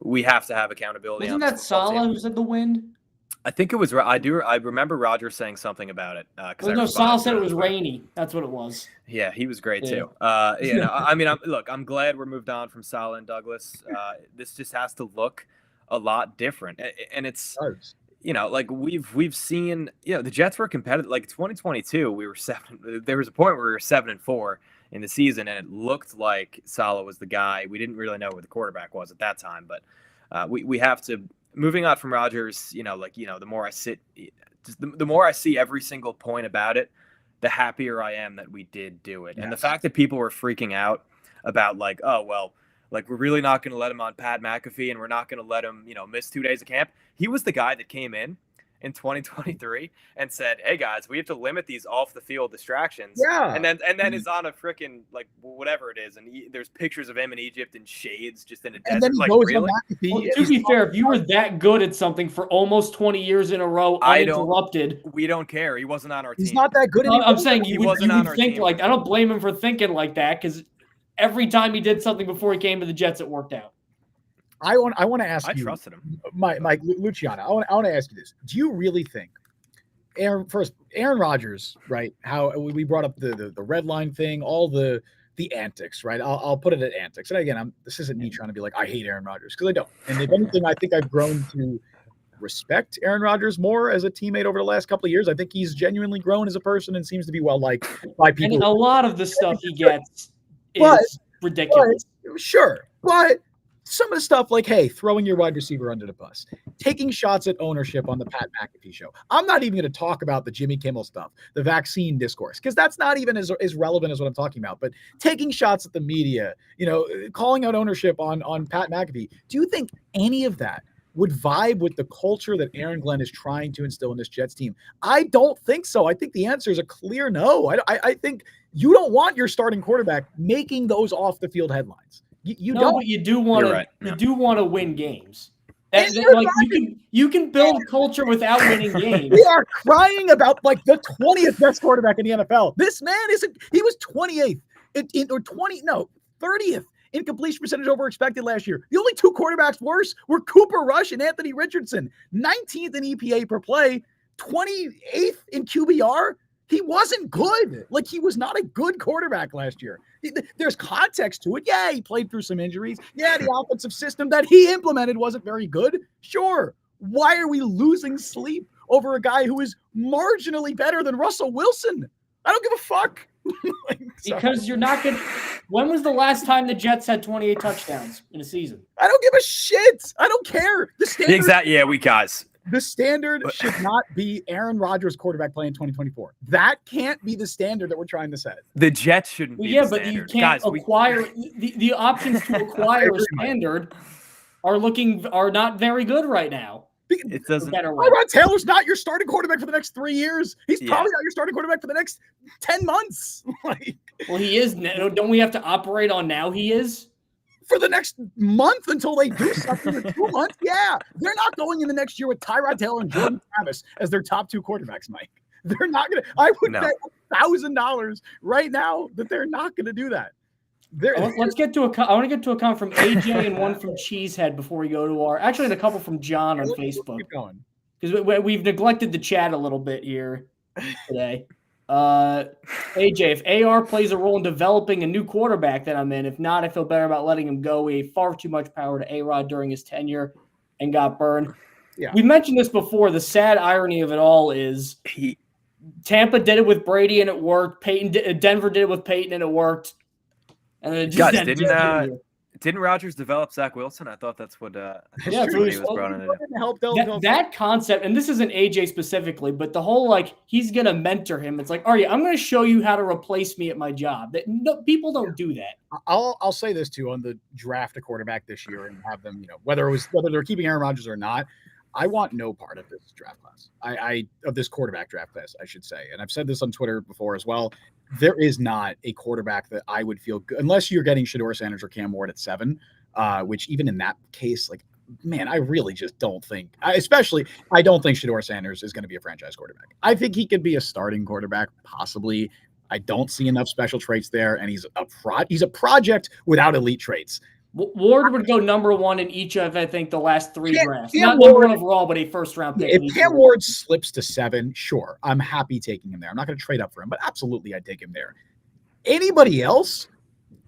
we have to have accountability. Wasn't that Saleh who said the wind? I think it was. I remember Rodgers saying something about it. Saleh said it was rainy. That's what it was. Yeah, he was great too. I'm glad we're moved on from Saleh and Douglas. This just has to look a lot different, and it's like we've seen. The Jets were competitive. Like 2022, we were 7. There was a point where we were 7-4 in the season, and it looked like Saleh was the guy. We didn't really know who the quarterback was at that time, but we have to. Moving on from Rodgers, the more the more I see every single point about it, the happier I am that we did do it. Yes. And the fact that people were freaking out about like, oh, well, like we're really not going to let him on Pat McAfee and we're not going to let him, miss 2 days of camp. He was the guy that came in 2023 and said, hey guys, we have to limit these off the field distractions. Yeah. And then is on a freaking like whatever it is. And there's pictures of him in Egypt in shades, just in a desert. And then he like, goes really? on McAfee. Well, to be fair, if you were that good at something for almost 20 years in a row, uninterrupted, we don't care. He wasn't on our team. He's not that good anymore. I'm saying he wasn't on our team. Like, I don't blame him for thinking like that, because every time he did something before he came to the Jets, it worked out. I want to ask you. I trusted him. Mike Luciano, I want to ask you this. Do you really think Aaron Rodgers, right? How we brought up the red line thing, all the antics, right? I'll put it at antics. And again, this isn't me trying to be like, I hate Aaron Rodgers, because I don't. And if anything, I think I've grown to respect Aaron Rodgers more as a teammate over the last couple of years. I think he's genuinely grown as a person and seems to be well liked by people. And a lot of the stuff he gets is ridiculous. But some of the stuff like, hey, throwing your wide receiver under the bus, taking shots at ownership on the Pat McAfee show. I'm not even going to talk about the Jimmy Kimmel stuff, the vaccine discourse, because that's not even as relevant as what I'm talking about. But taking shots at the media, calling out ownership on Pat McAfee. Do you think any of that would vibe with the culture that Aaron Glenn is trying to instill in this Jets team? I don't think so. I think the answer is a clear no. I think you don't want your starting quarterback making those off the field headlines. You no, don't. But you do want to. Right. You do want to win games. Like you can build culture without winning games. We are crying about like the 20th best quarterback in the NFL. This man he was 28th or 30th in completion percentage over expected last year. The only two quarterbacks worse were Cooper Rush and Anthony Richardson. 19th in EPA per play, 28th in QBR. He wasn't good. Like, he was not a good quarterback last year. There's context to it. Yeah, he played through some injuries. Yeah, the offensive system that he implemented wasn't very good. Sure. Why are we losing sleep over a guy who is marginally better than Russell Wilson? I don't give a fuck. Because you're not going to – when was the last time the Jets had 28 touchdowns in a season? I don't give a shit. I don't care. The standard should not be Aaron Rodgers quarterback play in 2024. That can't be the standard that we're trying to set. The Jets shouldn't be the standard. You can't acquire the options to acquire a standard are not very good right now. It doesn't. Tyrod Taylor's not your starting quarterback for the next 3 years. He's probably not your starting quarterback for the next 10 months. Well, he is. Don't we have to operate on now? He is. For the next month until they do something in 2 months, yeah. They're not going in the next year with Tyrod Taylor and Jordan Travis as their top two quarterbacks, Mike. They're not going to – I would bet $1,000 right now that they're not going to do that. Let's get to I want to get to a comment from AJ and one from Cheesehead before we go to our – actually, and a couple from John on Facebook. Keep going. Because we've neglected the chat a little bit here today. AJ, if AR plays a role in developing a new quarterback, then I'm in. If not, I feel better about letting him go. We gave far too much power to A-Rod during his tenure and got burned. Yeah. We mentioned this before. The sad irony of it all is Tampa did it with Brady and it worked. Denver did it with Peyton and it worked. And then it just didn't Rodgers develop Zach Wilson? I thought that's what he was brought in. That concept, and this isn't AJ specifically, but the whole he's gonna mentor him. It's like, all right, I'm gonna show you how to replace me at my job. People don't do that. I'll say this too on the draft a quarterback this year and have them, whether they're keeping Aaron Rodgers or not. I want no part of this draft class. Of this quarterback draft class, I should say. And I've said this on Twitter before as well. There is not a quarterback that I would feel good unless you're getting Shedeur Sanders or Cam Ward at 7, which even in that case, I really just don't think, I don't think Shedeur Sanders is going to be a franchise quarterback. I think he could be a starting quarterback, possibly. I don't see enough special traits there, and he's a project without elite traits. Ward would go number 1 in each of, I think, the last 3 drafts. Not number 1 overall, but a first-round pick. If Cam Ward slips to 7, sure, I'm happy taking him there. I'm not going to trade up for him, but absolutely I'd take him there. Anybody else,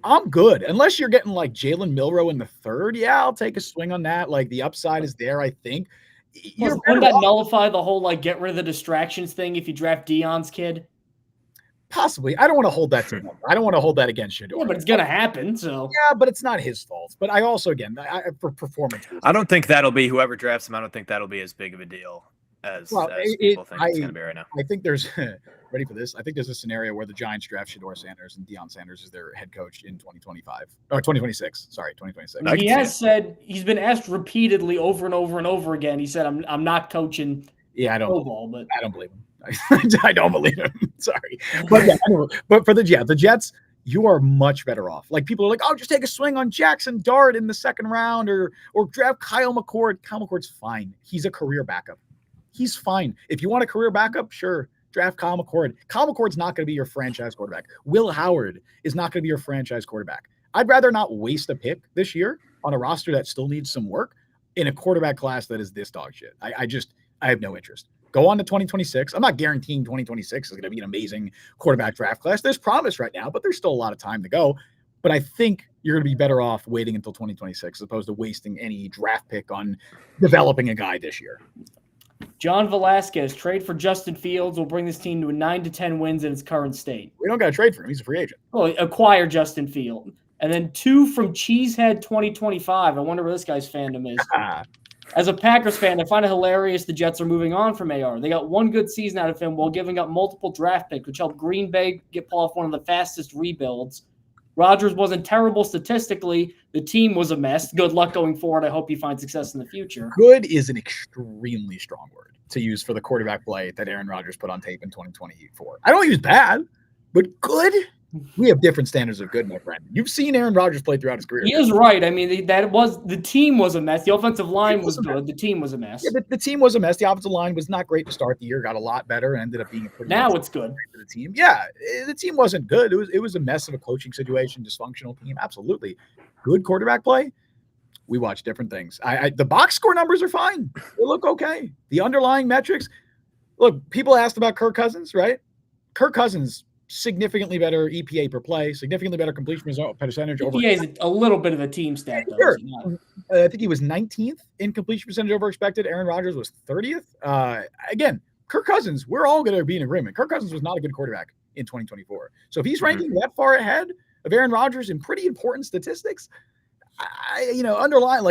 I'm good. Unless you're getting Jalen Milroe in the 3rd, yeah, I'll take a swing on that. The upside is there, I think. Wouldn't that nullify the whole, get rid of the distractions thing if you draft Deion's kid? Possibly. I don't want to hold that to him. I don't want to hold that against Shedeur. Yeah, but it's going to happen. So yeah, but it's not his fault. But I also, for performance. I don't think that'll be whoever drafts him. I don't think that'll be as big of a deal as people think it's going to be right now. I think there's ready for this. I think there's a scenario where the Giants draft Shedeur Sanders and Deion Sanders is their head coach in 2025 or 2026. Sorry, 2026. He has said he's been asked repeatedly over and over and over again. He said, "I'm not coaching." Yeah, I don't believe him. I don't believe him. Sorry. But for the Jets, you are much better off. People are like, oh, just take a swing on Jackson Dart in the 2nd round or draft Kyle McCord. Kyle McCord's fine. He's a career backup. He's fine. If you want a career backup, sure, draft Kyle McCord. Kyle McCord's not going to be your franchise quarterback. Will Howard is not going to be your franchise quarterback. I'd rather not waste a pick this year on a roster that still needs some work in a quarterback class that is this dog shit. I have no interest. Go on to 2026. I'm not guaranteeing 2026 is going to be an amazing quarterback draft class. There's promise right now, but there's still a lot of time to go. But I think you're going to be better off waiting until 2026 as opposed to wasting any draft pick on developing a guy this year. John Velasquez, trade for Justin Fields will bring this team to 9 to 10 wins in its current state. We don't got to trade for him. He's a free agent. Oh, acquire Justin Fields. And then 2 from Cheesehead 2025. I wonder where this guy's fandom is. As a Packers fan, I find it hilarious the Jets are moving on from AR. They got one good season out of him while giving up multiple draft picks, which helped Green Bay pull off one of the fastest rebuilds. Rodgers wasn't terrible statistically. The team was a mess. Good luck going forward. I hope you find success in the future. Good is an extremely strong word to use for the quarterback play that Aaron Rodgers put on tape in 2024. I don't use bad, but good. We have different standards of good, my friend. You've seen Aaron Rodgers play throughout his career. He is right. I mean, the team was a mess. The offensive line was good. The team was a mess. Yeah, the team was a mess. The offensive line was not great to start the year. Got a lot better and ended up being a pretty. Now it's good for the team. Yeah, the team wasn't good. It was a mess of a coaching situation, dysfunctional team. Absolutely, good quarterback play. We watch different things. The box score numbers are fine. They look okay. The underlying metrics. Look, people asked about Kirk Cousins, right? Kirk Cousins. Significantly better EPA per play, significantly better completion percentage. EPA is a little bit of a team stat, though. Sure. I think he was 19th in completion percentage over expected. Aaron Rodgers was 30th. Again, Kirk Cousins, we're all going to be in agreement. Kirk Cousins was not a good quarterback in 2024. So if he's ranking that far ahead of Aaron Rodgers in pretty important statistics, underlying,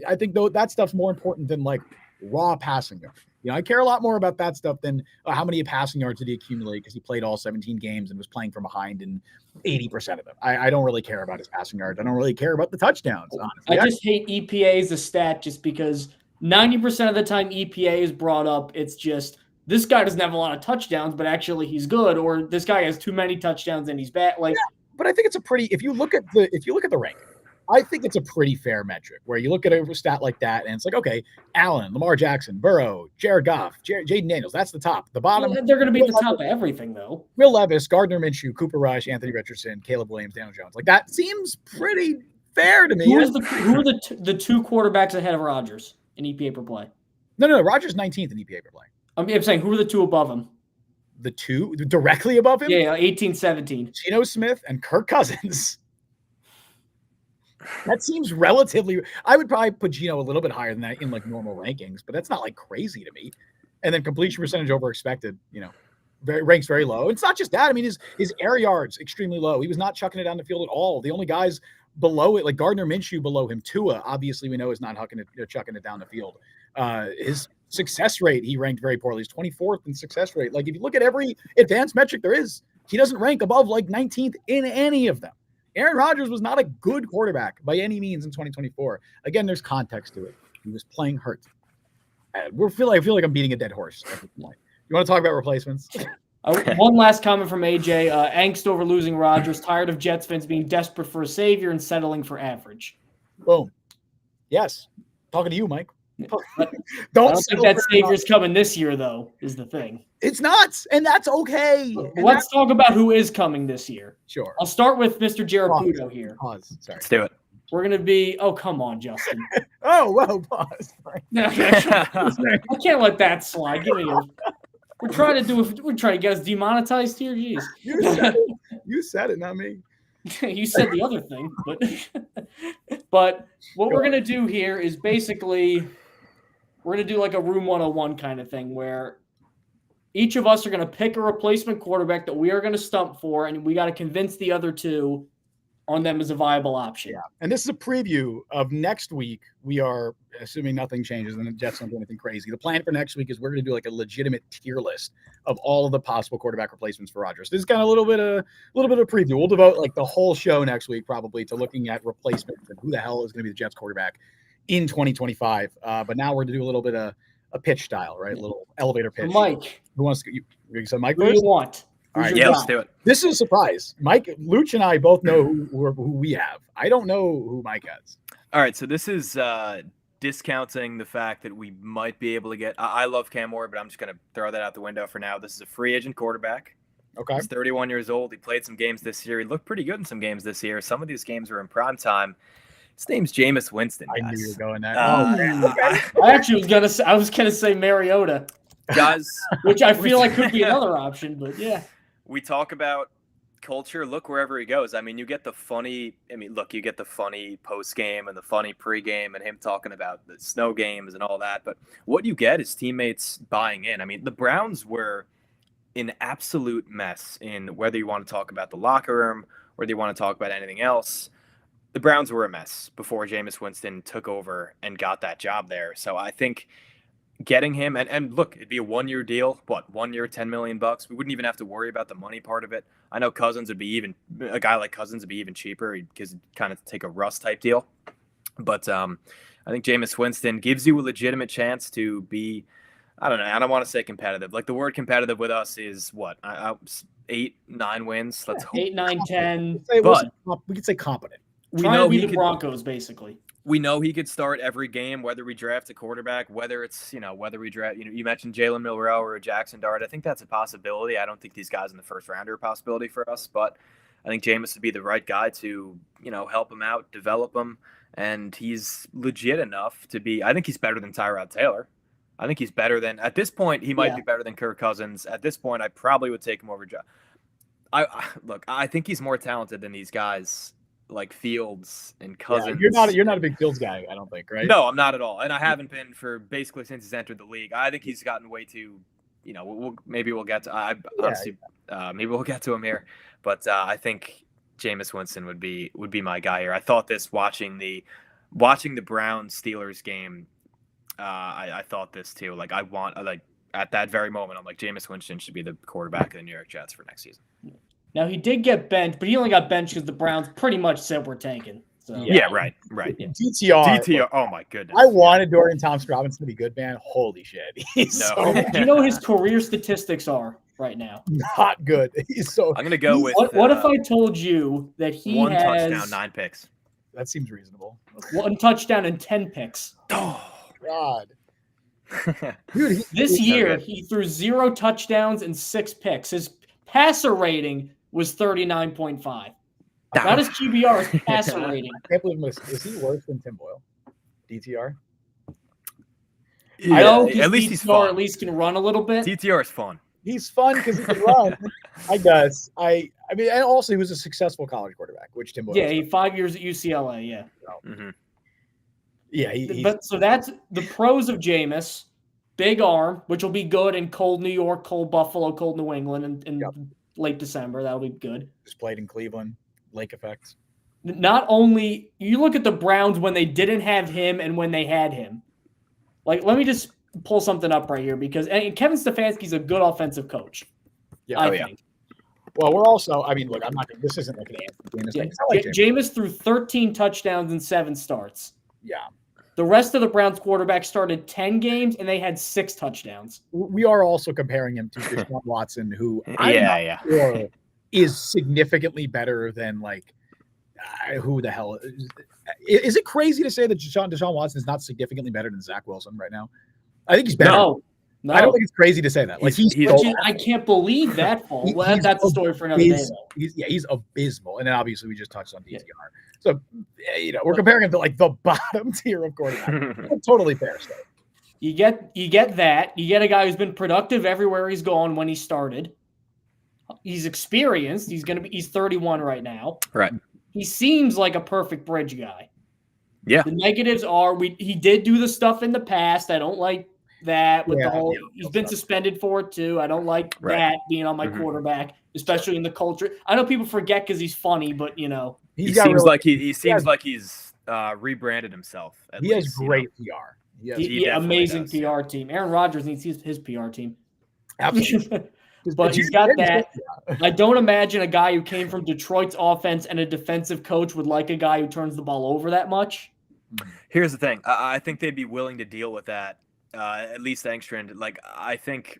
I think though that stuff's more important than like raw passing yards. I care a lot more about that stuff than how many passing yards did he accumulate because he played all 17 games and was playing from behind in 80% of them. I don't really care about his passing yards. I don't really care about the touchdowns, honestly. I just hate EPA as a stat just because 90% of the time EPA is brought up, it's just this guy doesn't have a lot of touchdowns, but actually he's good, or this guy has too many touchdowns and he's bad. But I think it's a pretty if you look at the ranking, I think it's a pretty fair metric where you look at a stat like that and it's like, okay, Allen, Lamar Jackson, Burrow, Jared Goff, Jaden Daniels, that's the top. The bottom, they're going to be at the top of everything, though. Will Levis, Gardner Minshew, Cooper Rush, Anthony Richardson, Caleb Williams, Daniel Jones. Like that seems pretty fair to me. Who are the two quarterbacks ahead of Rodgers in EPA per play? No. Rodgers 19th in EPA per play. I'm saying who are the two above him? The two directly above him? Yeah, 18, 17. Geno Smith and Kirk Cousins. That seems relatively. I would probably put Geno a little bit higher than that in like normal rankings, but that's not like crazy to me. And then completion percentage over expected, ranks very low. It's not just that. I mean, his air yards extremely low. He was not chucking it down the field at all. The only guys below it, like Gardner Minshew below him, Tua, obviously we know is not chucking it down the field. His success rate, he ranked very poorly. He's 24th in success rate. Like if you look at every advanced metric there is, he doesn't rank above like 19th in any of them. Aaron Rodgers was not a good quarterback by any means in 2024. Again, there's context to it. He was playing hurt. I feel like I'm beating a dead horse at this point. You want to talk about replacements? One last comment from AJ. Angst over losing Rodgers. Tired of Jets fans being desperate for a savior and settling for average. Boom. Yes. Talking to you, Mike. I don't think that savior's coming this year, though, is the thing. It's not, and that's okay. Let's talk about who is coming this year. Sure. I'll start with Mr. Giarraputo here. Pause. Sorry. Let's do it. We're going to be – oh, come on, Justin. Oh, whoa, pause. I can't let that slide. Give me your – we're trying to get us demonetized here. Jeez. You said it, not me. You said the other thing. But what we're going to do here is basically we're going to do like a Room 101 kind of thing where each of us are going to pick a replacement quarterback that we are going to stump for, and we got to convince the other two on them as a viable option. Yeah. And this is a preview of next week. We are assuming nothing changes and the Jets don't do anything crazy. The plan for next week is we're going to do like a legitimate tier list of all of the possible quarterback replacements for Rodgers. This is kind of a little bit of preview. We'll devote like the whole show next week probably to looking at replacements and who the hell is going to be the Jets quarterback in 2025. But now we're going to do a little bit of a pitch style, right? A little elevator pitch. Mike. Who wants to you said Mike first? Who do you want? All right, yeah, let's do it. This is a surprise. Mike, Luch, and I both know who we have. I don't know who Mike has. All right, so this is discounting the fact that we might be able to get. I love Cam Ward, but I'm just going to throw that out the window for now. This is a free agent quarterback. Okay. He's 31 years old. He played some games this year. He looked pretty good in some games this year. Some of these games were in prime time. His name's Jameis Winston. Guys. I knew you were going there. I actually was gonna say Mariota, guys, which I feel like could be another option, but yeah. We talk about culture. Look wherever he goes. I mean, you get the funny post game and the funny pre-game and him talking about the snow games and all that. But what you get is teammates buying in. I mean, the Browns were an absolute mess in whether you want to talk about the locker room, whether you want to talk about anything else. The Browns were a mess before Jameis Winston took over and got that job there. So I think getting him and look, it'd be a 1-year deal. 1 year, $10 million. We wouldn't even have to worry about the money part of it. I know Cousins would be even a guy like Cousins would be even cheaper because kind of take a Russ type deal. But I think Jameis Winston gives you a legitimate chance to be. I don't know. I don't want to say competitive. Like the word competitive with us is what 8, 9 wins. Let's hope 8, 9, 10. But we could say competent. We know he could the Broncos basically. We know he could start every game, whether we draft a quarterback, whether it's, whether we draft, you mentioned Jalen Milroe or Jackson Dart. I think that's a possibility. I don't think these guys in the first round are a possibility for us, but I think Jameis would be the right guy to, help him out, develop him. And he's legit enough to be, I think he's better than Tyrod Taylor. I think he's better than, at this point, he might be better than Kirk Cousins. At this point, I probably would take him over. I think he's more talented than these guys. Like Fields and Cousins. Yeah, you're not a big Fields guy, I don't think, right? No, I'm not at all, and I haven't been for basically since he's entered the league. I think he's gotten way too. Maybe we'll get to. Honestly, maybe we'll get to him here, but I think Jameis Winston would be my guy here. I thought this watching the Browns Steelers game. I thought this too. Like at that very moment, I'm like Jameis Winston should be the quarterback of the New York Jets for next season. Now, he did get benched, but he only got benched because the Browns pretty much said we're tanking. So. Yeah, right. Yeah. DTR. Oh, my goodness. I wanted Dorian Thompson-Robinson to be good, man. Holy shit. He's Do you know his career statistics are right now? Not good. He's so. I'm going to go with. What if I told you that he one has. 1 touchdown, 9 picks? That seems reasonable. 1 touchdown and 10 picks. Oh, God. Dude, this year, he threw 0 touchdowns and 6 picks. His passer rating was 39.5. Not his QBR, his passer rating. I can't believe is he worse than Tim Boyle? DTR? I know at least he's fun. At least can run a little bit. DTR is fun. He's fun because he can run. I guess. I mean, and also he was a successful college quarterback, which Tim Boyle. Yeah, he 5 years at UCLA. Yeah. Mm-hmm. Yeah. But so that's the pros of Jameis. Big arm, which will be good in cold New York, cold Buffalo, cold New England, and late December. That'll be good. Just played in Cleveland. Lake effects. Not only you look at the Browns when they didn't have him and when they had him. Like, let me just pull something up right here because Kevin Stefanski's a good offensive coach. Yeah, I think. Well, we're also. I mean, look, I'm not. This isn't like an anthem. Jameis threw 13 touchdowns in 7 starts. Yeah. The rest of the Browns quarterbacks started 10 games and they had 6 touchdowns. We are also comparing him to Deshaun Watson, who sure is significantly better than who the hell is it crazy to say that Deshaun Watson is not significantly better than Zach Wilson right now? I think he's better. No. I don't think it's crazy to say that. I can't believe that. That's a story for another day. He's abysmal. And then obviously we just touched on DTR. So we're comparing him to the bottom tier of quarterback. Totally fair stuff. You get that. You get a guy who's been productive everywhere he's gone when he started. He's experienced. He's 31 right now. Right. He seems like a perfect bridge guy. Yeah. The negatives are he did do the stuff in the past. I don't like that with the whole. He's been suspended for it too. I don't like that being on my quarterback, especially in the culture. I know people forget because he's funny, but he seems like he's rebranded himself. He has great PR. He amazing PR team. Aaron Rodgers needs his PR team. Absolutely. But he's got that. I don't imagine a guy who came from Detroit's offense and a defensive coach would like a guy who turns the ball over that much. Here's the thing. I think they'd be willing to deal with that, at least Engstrand. I think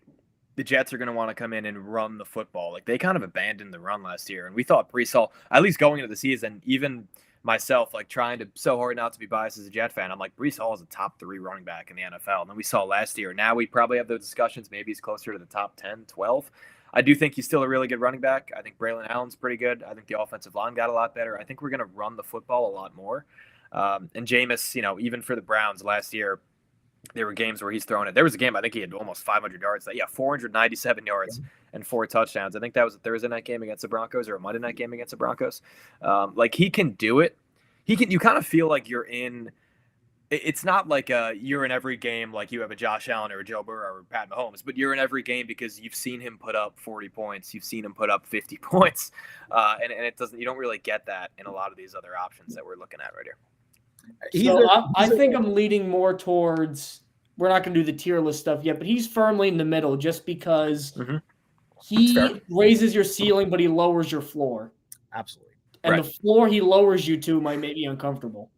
the Jets are going to want to come in and run the football. They kind of abandoned the run last year. And we thought Breece Hall, at least going into the season, even myself, trying to so hard not to be biased as a Jet fan, I'm like, Breece Hall is a top 3 running back in the NFL. And then we saw last year. Now we probably have those discussions. Maybe he's closer to the top 10, 12. I do think he's still a really good running back. I think Braylon Allen's pretty good. I think the offensive line got a lot better. I think we're going to run the football a lot more. And Jameis, even for the Browns last year, there were games where he's throwing it. There was a game, I think he had almost 500 yards. 497 yards and 4 touchdowns. I think that was a Thursday night game against the Broncos or a Monday night game against the Broncos. He can do it. You kind of feel like you're in – it's not like you're in every game like you have a Josh Allen or a Joe Burrow or Pat Mahomes, but you're in every game because you've seen him put up 40 points. You've seen him put up 50 points. And it doesn't – you don't really get that in a lot of these other options that we're looking at right here. I think I'm leaning more towards – we're not going to do the tier list stuff yet, but he's firmly in the middle just because He raises your ceiling, but he lowers your floor. Absolutely. And the floor he lowers you to might make you uncomfortable.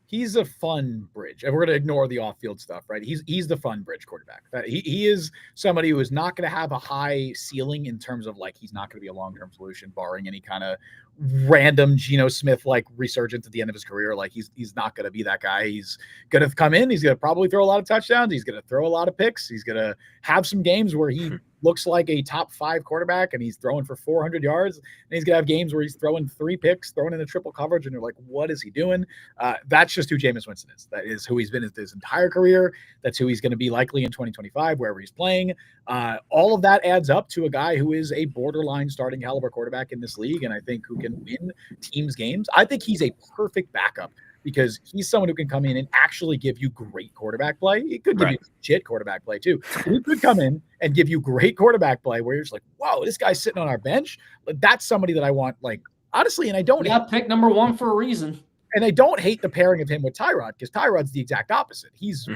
He's a fun bridge. And we're going to ignore the off-field stuff, right? He's the fun bridge quarterback. He is somebody who is not going to have a high ceiling in terms of like he's not going to be a long-term solution, barring any kind of random Geno Smith like resurgence at the end of his career. Like he's not going to be that guy. He's going to come in. He's going to probably throw a lot of touchdowns. He's going to throw a lot of picks. He's going to have some games where he looks like a top 5 quarterback and he's throwing for 400 yards. And he's going to have games where he's throwing 3 picks, throwing in a triple coverage. And you're like, what is he doing? That's just who Jameis Winston is. That is who he's been his entire career. That's who he's going to be likely in 2025, wherever he's playing. All of that adds up to a guy who is a borderline starting caliber quarterback in this league. And I think who can win teams games. I think he's a perfect backup because he's someone who can come in and actually give you great quarterback play. He could give you shit quarterback play too. He could come in and give you great quarterback play where you're just like, whoa, this guy's sitting on our bench. That's somebody that I want, like, honestly, and I don't pick number 1 for a reason. And I don't hate the pairing of him with Tyrod because Tyrod's the exact opposite. He's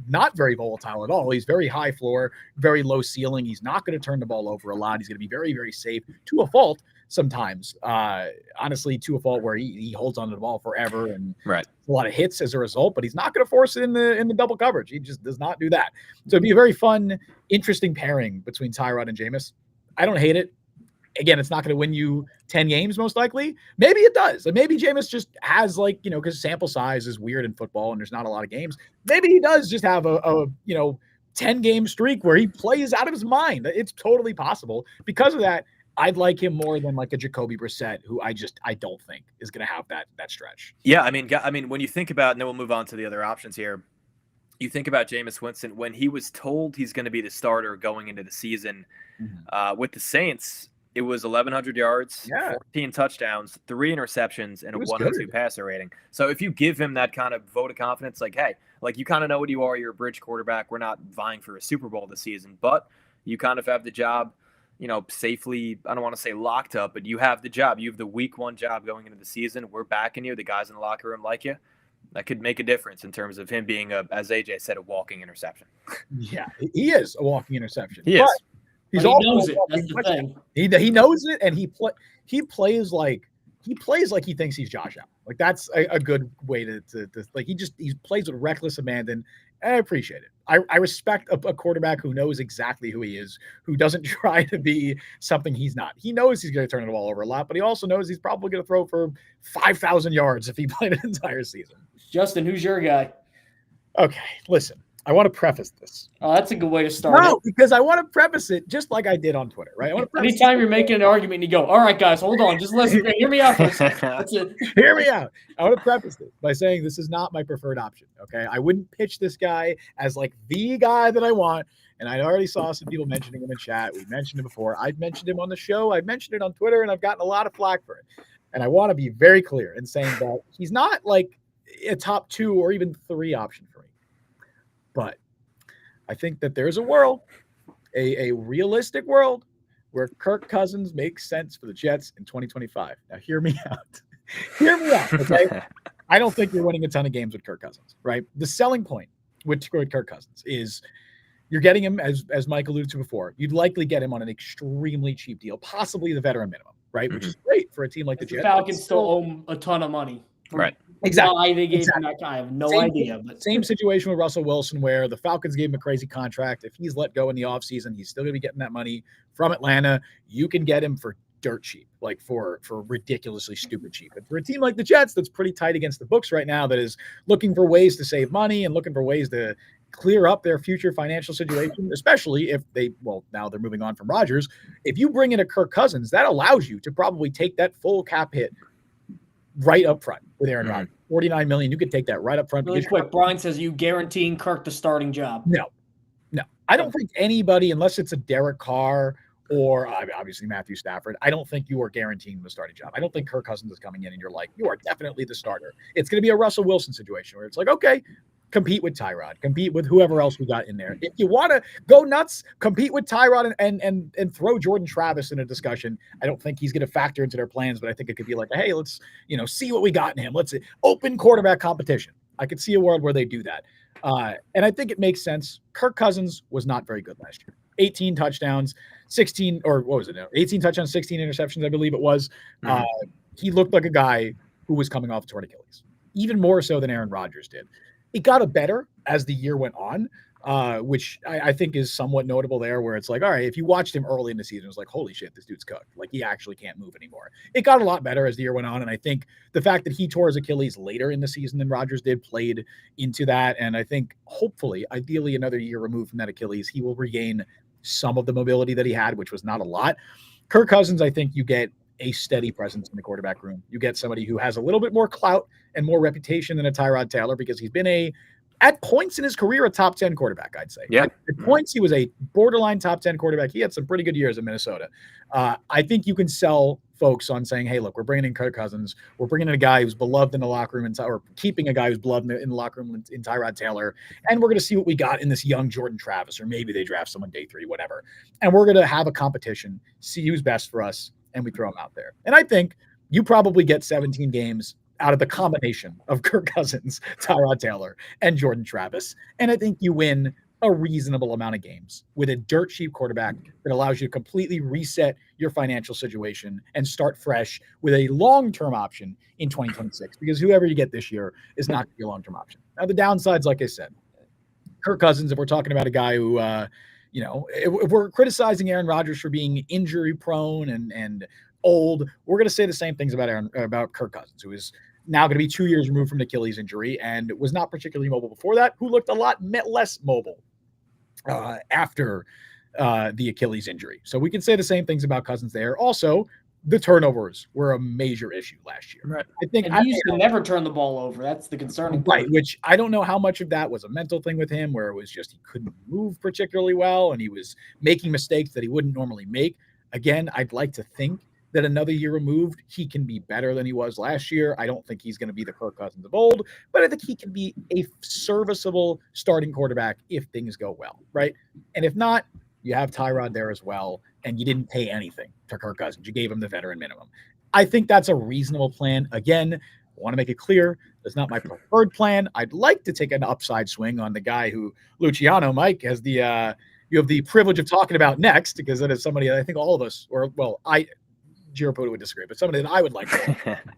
not very volatile at all. He's very high floor, very low ceiling. He's not going to turn the ball over a lot. He's going to be very, very safe to a fault sometimes. Honestly, to a fault where he holds onto the ball forever and a lot of hits as a result, but he's not going to force it in the double coverage. He just does not do that. So it'd be a very fun, interesting pairing between Tyrod and Jameis. I don't hate it. Again, it's not going to win you 10 games, most likely. Maybe it does. And maybe Jameis just has because sample size is weird in football and there's not a lot of games. Maybe he does just have a 10-game streak where he plays out of his mind. It's totally possible. Because of that, I'd like him more than like a Jacoby Brissett, who I don't think is going to have that stretch. Yeah, I mean, when you think about, and then we'll move on to the other options here. You think about Jameis Winston, when he was told he's going to be the starter going into the season with the Saints, it was 1,100 yards, 14 touchdowns, 3 interceptions, and a 102 passer rating. So if you give him that kind of vote of confidence, like, hey, like you kind of know what you are, you're a bridge quarterback. We're not vying for a Super Bowl this season, but you kind of have the job, safely, I don't want to say locked up, but you have the job. You have the week 1 job going into the season. We're backing you. The guys in the locker room like you. That could make a difference in terms of him being, as AJ said, a walking interception. Yeah, he is a walking interception. He is. He knows it. That's the thing. He knows it, and he plays like he thinks he's Josh Allen. Like that's a good way to like he plays with reckless abandon. And I appreciate it. I respect a quarterback who knows exactly who he is, who doesn't try to be something he's not. He knows he's going to turn the ball over a lot, but he also knows he's probably going to throw for 5,000 yards if he played an entire season. Justin, who's your guy? Okay, listen. I want to preface this. Oh, that's a good way to start. No, because I want to preface it just like I did on Twitter, right? Anytime you're making an argument and you go, all right, guys, hold on. Just listen. Hear me out for a second. That's it. Hear me out. I want to preface this by saying this is not my preferred option, okay? I wouldn't pitch this guy as like the guy that I want, and I already saw some people mentioning him in chat. We mentioned him before. I've mentioned him on the show. I've mentioned it on Twitter, and I've gotten a lot of flack for it. And I want to be very clear in saying that he's not like a top 2 or even 3 option for me. But I think that there's a world, a realistic world, where Kirk Cousins makes sense for the Jets in 2025. Now, hear me out. Hear me out, okay? I don't think you're winning a ton of games with Kirk Cousins, right? The selling point with Kirk Cousins is you're getting him, as Mike alluded to before, you'd likely get him on an extremely cheap deal, possibly the veteran minimum, right? Which is great for a team like the Jets. The Falcons still owe a ton of money. Right. Exactly. Why they gave him that guy, I have no idea. But same situation with Russell Wilson, where the Falcons gave him a crazy contract. If he's let go in the offseason, he's still going to be getting that money from Atlanta. You can get him for dirt cheap, like for ridiculously stupid cheap. And for a team like the Jets that's pretty tight against the books right now, that is looking for ways to save money and looking for ways to clear up their future financial situation, especially if now they're moving on from Rodgers. If you bring in a Kirk Cousins, that allows you to probably take that full cap hit right up front with Aaron Rodgers. $49 million. You could take that right up front. Really quick, Brian says, you guaranteeing Kirk the starting job? No. I don't think anybody, unless it's a Derek Carr or obviously Matthew Stafford, I don't think you are guaranteeing the starting job. I don't think Kirk Cousins is coming in and you're like, you are definitely the starter. It's going to be a Russell Wilson situation where it's like, okay, compete with Tyrod, compete with whoever else we got in there. If you want to go nuts, compete with Tyrod and throw Jordan Travis in a discussion. I don't think he's going to factor into their plans, but I think it could be like, hey, let's see what we got in him. Let's open quarterback competition. I could see a world where they do that. And I think it makes sense. Kirk Cousins was not very good last year. 18 touchdowns, 16 or what was it? 18 touchdowns, 16 interceptions, I believe it was. He looked like a guy who was coming off a torn Achilles, even more so than Aaron Rodgers did. It got better as the year went on, which I think is somewhat notable there, where it's like, all right, if you watched him early in the season, it was like, holy shit, this dude's cooked. Like, he actually can't move anymore. It got a lot better as the year went on, and I think the fact that he tore his Achilles later in the season than Rodgers did played into that, and I think hopefully, ideally another year removed from that Achilles, he will regain some of the mobility that he had, which was not a lot. Kirk Cousins, I think you get a steady presence in the quarterback room. You get somebody who has a little bit more clout and more reputation than a Tyrod Taylor, because he's been at points in his career, a top 10 quarterback, I'd say. Yeah. At points, he was a borderline top 10 quarterback. He had some pretty good years in Minnesota. I think you can sell folks on saying, hey, look, we're bringing in Kirk Cousins. We're bringing in a guy who's beloved in the locker room, or keeping a guy who's beloved in the locker room in Tyrod Taylor. And we're going to see what we got in this young Jordan Travis, or maybe they draft someone day 3, whatever. And we're going to have a competition, see who's best for us, and we throw him out there. And I think you probably get 17 games out of the combination of Kirk Cousins, Tyrod Taylor, and Jordan Travis. And I think you win a reasonable amount of games with a dirt cheap quarterback that allows you to completely reset your financial situation and start fresh with a long-term option in 2026, because whoever you get this year is not going to be a long-term option. Now, the downsides, like I said, Kirk Cousins, if we're talking about a guy who, if we're criticizing Aaron Rodgers for being injury prone and old, we're going to say the same things about Kirk Cousins, who is now going to be 2 years removed from an Achilles injury and was not particularly mobile before that, who looked a lot less mobile after the Achilles injury. So we can say the same things about Cousins there. Also, the turnovers were a major issue last year. Right. I think he used to never turn the ball over. That's the concerning part. Right, which I don't know how much of that was a mental thing with him, where it was just he couldn't move particularly well and he was making mistakes that he wouldn't normally make. Again, I'd like to think that another year removed, he can be better than he was last year. I don't think he's going to be the Kirk Cousins of old, but I think he can be a serviceable starting quarterback if things go well, right? And if not, you have Tyrod there as well, and you didn't pay anything to Kirk Cousins. You gave him the veteran minimum. I think that's a reasonable plan. Again, I want to make it clear, that's not my preferred plan. I'd like to take an upside swing on the guy who Luciano, Mike, has you have the privilege of talking about next, because that is somebody that I think all of us, Giarraputo would disagree, but somebody that I would like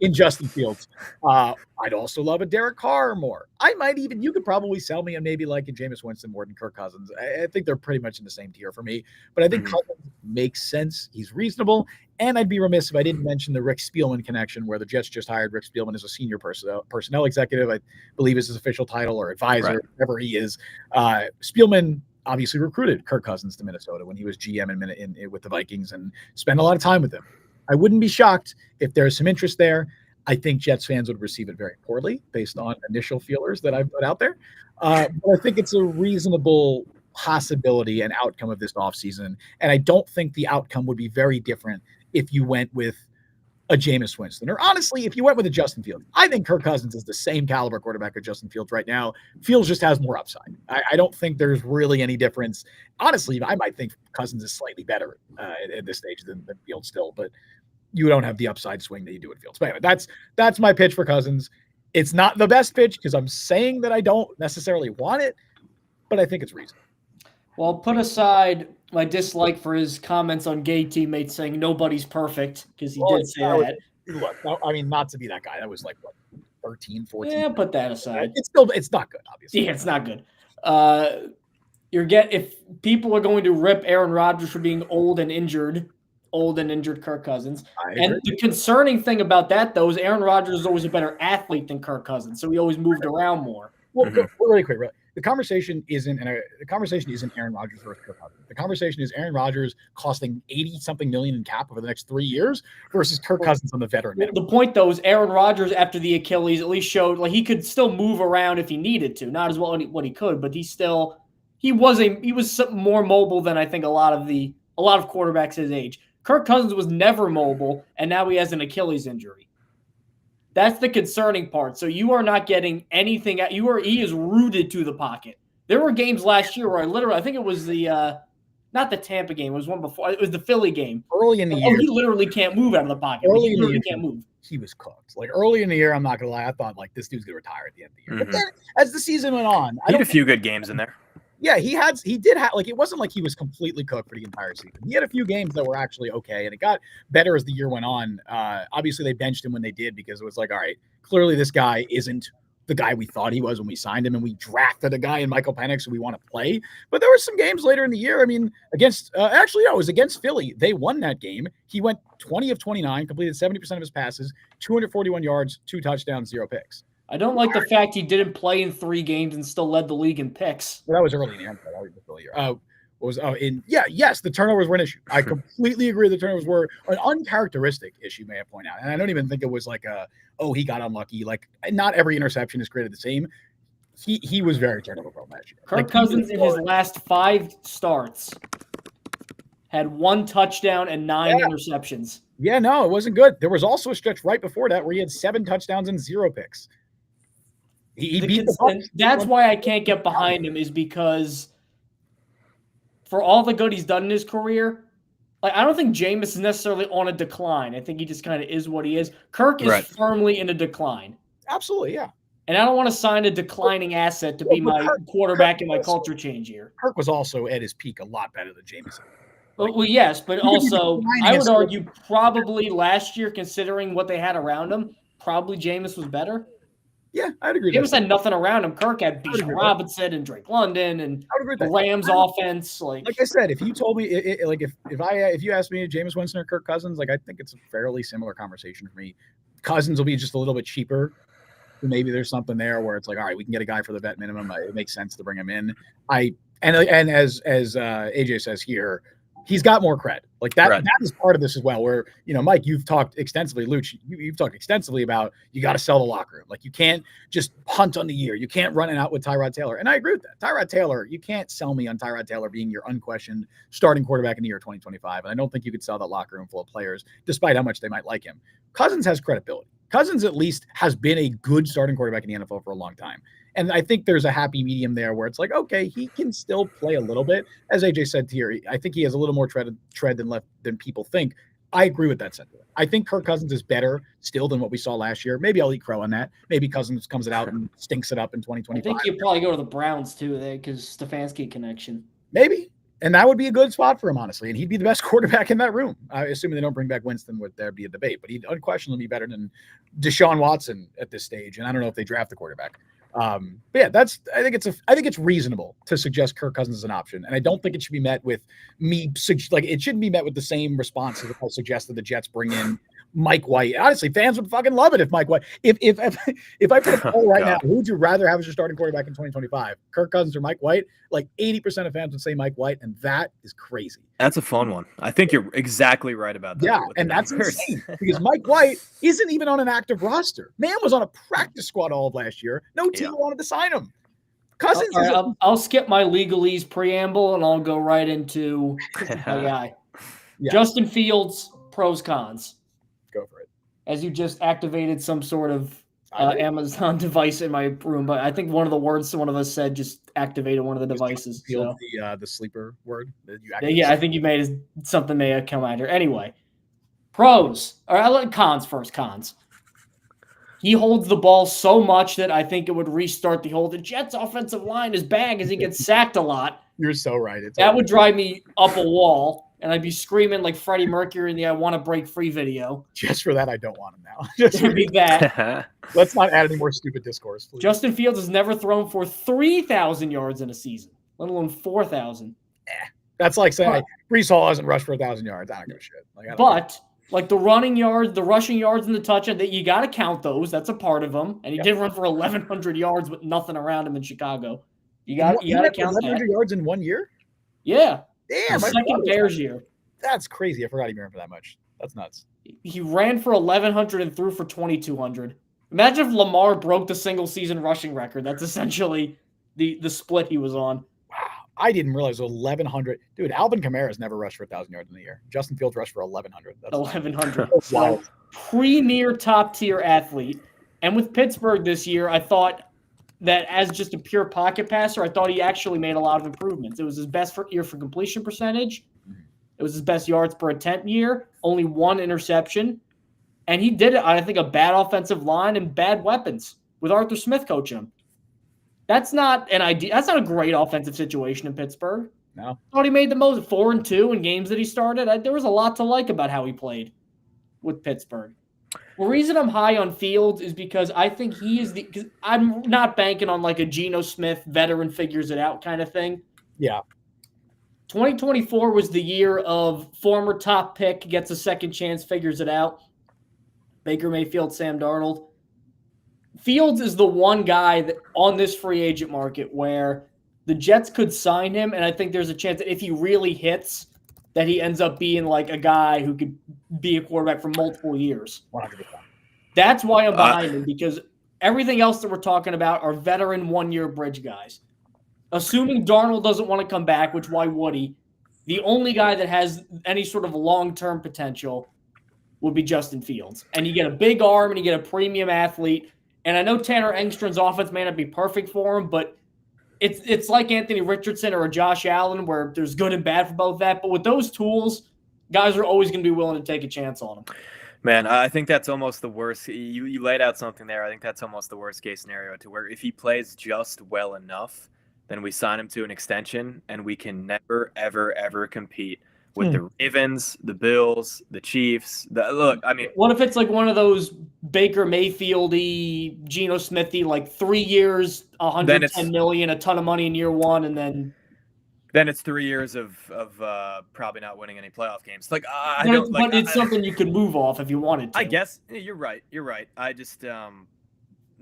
in Justin Fields. I'd also love a Derek Carr more. You could probably sell me and maybe like a Jameis Winston more than Kirk Cousins. I think they're pretty much in the same tier for me, but I think Cousins makes sense. He's reasonable. And I'd be remiss if I didn't mention the Rick Spielman connection, where the Jets just hired Rick Spielman as a senior personnel executive, I believe is his official title, or advisor, whatever he is. Spielman obviously recruited Kirk Cousins to Minnesota when he was GM with the Vikings and spent a lot of time with him. I wouldn't be shocked if there's some interest there. I think Jets fans would receive it very poorly based on initial feelers that I've put out there. But I think it's a reasonable possibility and outcome of this offseason. And I don't think the outcome would be very different if you went with a Jameis Winston, or honestly, if you went with a Justin Fields. I think Kirk Cousins is the same caliber quarterback as Justin Fields right now. Fields just has more upside. I don't think there's really any difference. Honestly, I might think Cousins is slightly better at this stage than Fields still, but you don't have the upside swing that you do at Fields. But anyway, that's my pitch for Cousins. It's not the best pitch because I'm saying that I don't necessarily want it, but I think it's reasonable. Well, put aside my dislike for his comments on gay teammates saying nobody's perfect, because he did say that. Look, not to be that guy. That was like, what, 13, 14? Yeah, put that aside. It's not good, obviously. Yeah, it's not good. If people are going to rip Aaron Rodgers for being old and injured Kirk Cousins. And the concerning thing about that, though, is Aaron Rodgers is always a better athlete than Kirk Cousins, so he always moved around more. Well, really quick, the conversation isn't Aaron Rodgers versus Kirk Cousins. The conversation is Aaron Rodgers costing $80-something million in cap over the next 3 years versus Kirk Cousins on the veteran minimum. The point, though, is Aaron Rodgers after the Achilles at least showed like he could still move around if he needed to, not as well what he could, but he was more mobile than I think a lot of quarterbacks his age. Kirk Cousins was never mobile, and now he has an Achilles injury. That's the concerning part. So you are not getting anything. He is rooted to the pocket. There were games last year where I think it was not the Tampa game. It was one before. It was the Philly game. Early in the year, he literally can't move out of the pocket. He literally can't move. He was cooked. Like early in the year, I'm not gonna lie, I thought like this dude's gonna retire at the end of the year. But then, as the season went on, he had a few good games in there. Yeah, he did have, like, it wasn't like he was completely cooked for the entire season. He had a few games that were actually okay, and it got better as the year went on. Obviously, they benched him when they did because it was like, all right, clearly this guy isn't the guy we thought he was when we signed him, and we drafted a guy in Michael Penix who we want to play. But there were some games later in the year. I mean, against it was against Philly. They won that game. He went 20 of 29, completed 70% of his passes, 241 yards, 2 touchdowns, 0 picks. I don't like the fact he didn't play in 3 games and still led the league in picks. Well, that was early in the end. The turnovers were an issue. I completely agree. The turnovers were an uncharacteristic issue, may I point out. And I don't even think it was like he got unlucky. Like, not every interception is created the same. He was very turnover prone last year. Kirk Cousins in his last 5 starts had 1 touchdown and 9 interceptions. Yeah, no, it wasn't good. There was also a stretch right before that where he had 7 touchdowns and 0 picks. He beat the Bucs. That's why I can't get behind him, is because for all the good he's done in his career, like, I don't think Jameis is necessarily on a decline. I think he just kind of is what he is. Kirk is firmly in a decline. Absolutely, yeah. And I don't want to sign a declining asset to be my quarterback in my culture change year. Kirk was also at his peak a lot better than Jameis. Well, yes, but also I would argue probably last year, considering what they had around him, probably Jameis was better. Yeah, I'd agree. Jameis had nothing around him. Kirk had Bijan Robinson and Drake London and the Rams offense. Like I said, if you told me, if you asked me Jameis Winston or Kirk Cousins, like, I think it's a fairly similar conversation for me. Cousins will be just a little bit cheaper. Maybe there's something there where it's like, all right, we can get a guy for the vet minimum. It makes sense to bring him in. And as AJ says here, he's got more cred. Like that. Right. That is part of this as well. Where, Mike, you've talked extensively. Luch, you've talked extensively about you got to sell the locker room. Like, you can't just punt on the year. You can't run it out with Tyrod Taylor. And I agree with that. Tyrod Taylor, you can't sell me on Tyrod Taylor being your unquestioned starting quarterback in the year 2025. And I don't think you could sell that locker room full of players, despite how much they might like him. Cousins has credibility. Cousins at least has been a good starting quarterback in the NFL for a long time. And I think there's a happy medium there where it's like, okay, he can still play a little bit. As AJ said here, I think he has a little more tread than people think. I agree with that sentiment. I think Kirk Cousins is better still than what we saw last year. Maybe I'll eat crow on that. Maybe Cousins comes it out and stinks it up in 2025. I think he'll probably go to the Browns too, because Stefanski connection. Maybe. And that would be a good spot for him, honestly. And he'd be the best quarterback in that room. Assuming they don't bring back Winston, would there be a debate. But he'd unquestionably be better than Deshaun Watson at this stage. And I don't know if they draft the quarterback. But yeah, I think it's reasonable to suggest Kirk Cousins is an option. And I don't think it should be met with it shouldn't be met with the same response as if I suggested the Jets bring in Mike White. Honestly, fans would fucking love it if Mike White. If I put a poll right now, who would you rather have as your starting quarterback in 2025? Kirk Cousins or Mike White? Like 80% of fans would say Mike White, and that is crazy. That's a fun one. I think you're exactly right about that. Yeah, and that's insane because Mike White isn't even on an active roster. Man was on a practice squad all of last year. No team wanted to sign him. Cousins. I'll skip my legalese preamble and I'll go right into my guy. Yeah. Justin Fields, pros, cons. Go for it. As you just activated some sort of Amazon device in my room, but I think one of the words one of us said just activated one of the devices. So. The sleeper word that you activated. Yeah, I think you made something may have come out here. Anyway, pros. All right, I'll let cons first. Cons. He holds the ball so much that I think it would restart the Jets' offensive line is bad because he gets sacked a lot. You're so right. That would drive me up a wall. And I'd be screaming like Freddie Mercury in the I Want to Break Free video. Just for that, I don't want him now. Just for that. Let's not add any more stupid discourse, please. Justin Fields has never thrown for 3,000 yards in a season, let alone 4,000. That's like saying Breece Hall hasn't rushed for 1,000 yards. I don't give a shit. Like the running yards, the rushing yards, and the touchdown, that you got to count those. That's a part of them. And he did run for 1,100 yards with nothing around him in Chicago. You got to count 1,100 yards in 1 year? Yeah. Damn, second Bears year. That's crazy. I forgot he ran for that much. That's nuts. He ran for 1,100 and threw for 2,200. Imagine if Lamar broke the single season rushing record. That's essentially the split he was on. Wow. I didn't realize it was 1,100. Dude, Alvin Kamara's never rushed for 1,000 yards in a year. Justin Fields rushed for 1,100. That's 1,100. Wow. Premier top tier athlete. And with Pittsburgh this year, I thought that as just a pure pocket passer, I thought he actually made a lot of improvements. It was his best year for completion percentage. It was his best yards per attempt year, only 1 interception. And he did it on, I think, a bad offensive line and bad weapons with Arthur Smith coaching him. That's not an idea. That's not a great offensive situation in Pittsburgh. No. I thought he made the most 4-2 in games that he started. There was a lot to like about how he played with Pittsburgh. The reason I'm high on Fields is because I think he is because I'm not banking on like a Geno Smith veteran figures it out kind of thing. Yeah. 2024 was the year of former top pick gets a second chance, figures it out. Baker Mayfield, Sam Darnold. Fields is the one guy that on this free agent market where the Jets could sign him, and I think there's a chance that if he really hits, that he ends up being like a guy who could be a quarterback for multiple years. 100%. That's why I'm behind him, because everything else that we're talking about are veteran one-year bridge guys. Assuming Darnold doesn't want to come back, which why would he? The only guy that has any sort of long-term potential would be Justin Fields. And you get a big arm and you get a premium athlete. And I know Tanner Engstrom's offense may not be perfect for him, but it's like Anthony Richardson or a Josh Allen where there's good and bad for both that. But with those tools, guys are always going to be willing to take a chance on them. Man, I think that's almost the worst. You laid out something there. I think that's almost the worst case scenario, to where if he plays just well enough, then we sign him to an extension and we can never, ever, ever compete with the Ravens, the Bills, the Chiefs. What if it's like one of those Baker Mayfield-y, Geno Smith-y, like 3 years, $110 million, a ton of money in year one, and then it's 3 years of probably not winning any playoff games. But it's something you could move off if you wanted to. I guess you're right. I just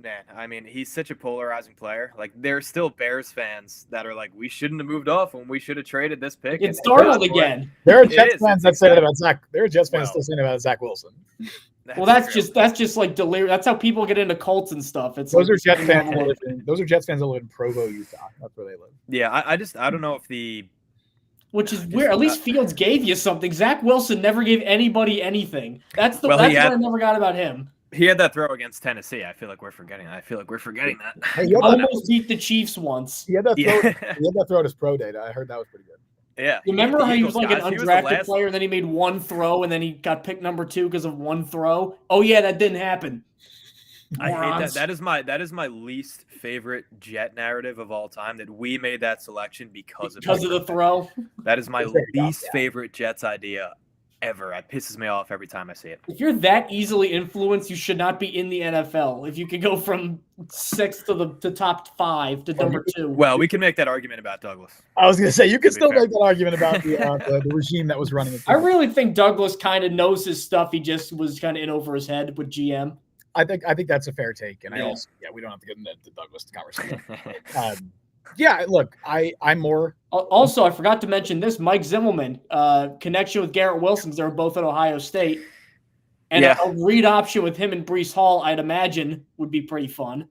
man, I mean, he's such a polarizing player. Like, there's still Bears fans that are like, we shouldn't have moved off when we should have traded this pick. It's Darnold again. There are Jets fans that say that about Zach. There are Jets fans still saying about Zach Wilson. That's just like delirious. That's how people get into cults and stuff. Those are Jets fans. Those are Jets fans that live in Provo, Utah. That's where they live. Yeah, I don't know if which is weird. At least Fields gave you something. Zach Wilson never gave anybody anything. That's what I never got about him. He had that throw against Tennessee. I feel like we're forgetting that. He almost beat the Chiefs once. He had that throw at his pro day. I heard that was pretty good. Yeah. You remember how he was like an undrafted player, and then he made one throw, and then he got picked number 2 because of one throw? Oh, yeah, that didn't happen. I hate that. That is my least favorite Jet narrative of all time, that we made that selection because of the throw. That is my least favorite Jets idea ever. It pisses me off every time I see it. If you're that easily influenced, you should not be in the NFL. If you could go from 6 to top 5 to number 2. Well, we can make that argument about Douglas. I was going to say, you can still make that argument about the regime that was running it. I really think Douglas kind of knows his stuff. He just was kind of in over his head with GM. I think that's a fair take. And we don't have to get into the Douglas conversation. Look, I'm more. Also, I forgot to mention this: Mike Zimmelman, connection with Garrett Wilson. They're both at Ohio State, and a read option with him and Breece Hall, I'd imagine, would be pretty fun.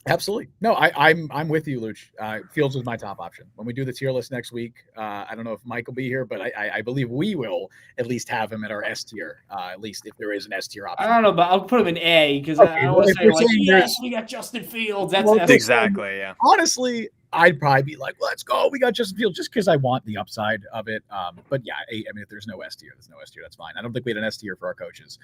Absolutely. No, I'm with you, Luch. Fields was my top option. When we do the tier list next week, I don't know if Mike will be here, but I believe we will at least have him at our S tier, at least if there is an S tier option. I don't know, but I'll put him in A because I don't want to say, like, yes, we got Justin Fields. That's exactly, yeah. Honestly, I'd probably be like, let's go. We got Justin Fields just because I want the upside of it. But yeah, I mean, if there's no S tier, there's no S tier. That's fine. I don't think we had an S tier for our coaches.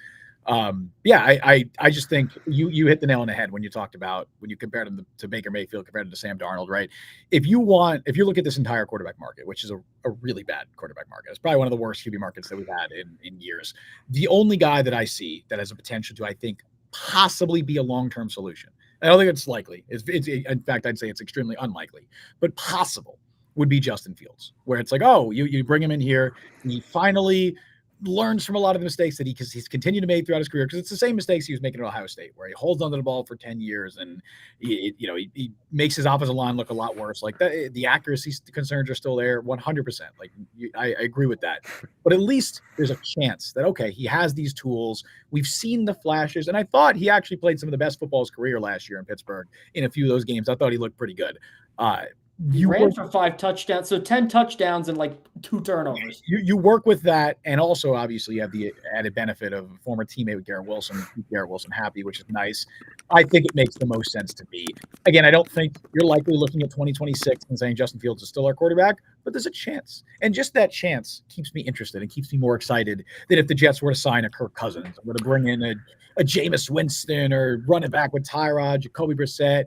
I just think you hit the nail on the head when you talked about when you compared him to Baker Mayfield compared to Sam Darnold, right? If you look at this entire quarterback market, which is a really bad quarterback market, it's probably one of the worst QB markets that we've had in years. The only guy that I see that has a potential to, I think, possibly be a long-term solution. I don't think it's likely. It's in fact, I'd say it's extremely unlikely, but possible would be Justin Fields, where it's like, oh, you bring him in here, and he finally learns from a lot of the mistakes that he's continued to make throughout his career, because it's the same mistakes he was making at Ohio State, where he holds onto the ball for 10 years and he makes his offensive line look a lot worse. Like the accuracy concerns are still there 100%. Like I agree with that, but at least there's a chance that, okay, he has these tools. We've seen the flashes, and I thought he actually played some of the best football of his career last year in Pittsburgh in a few of those games. I thought he looked pretty good. You ran for 5 touchdowns, so 10 touchdowns and like 2 turnovers. You work with that, and also obviously you have the added benefit of a former teammate with Garrett Wilson, keep Garrett Wilson happy, which is nice. I think it makes the most sense to me. Again, I don't think you're likely looking at 2026 and saying Justin Fields is still our quarterback. but there's a chance. And just that chance keeps me interested and keeps me more excited than if the Jets were to sign a Kirk Cousins, or to bring in a Jameis Winston, or run it back with Tyrod, Jacoby Brissett.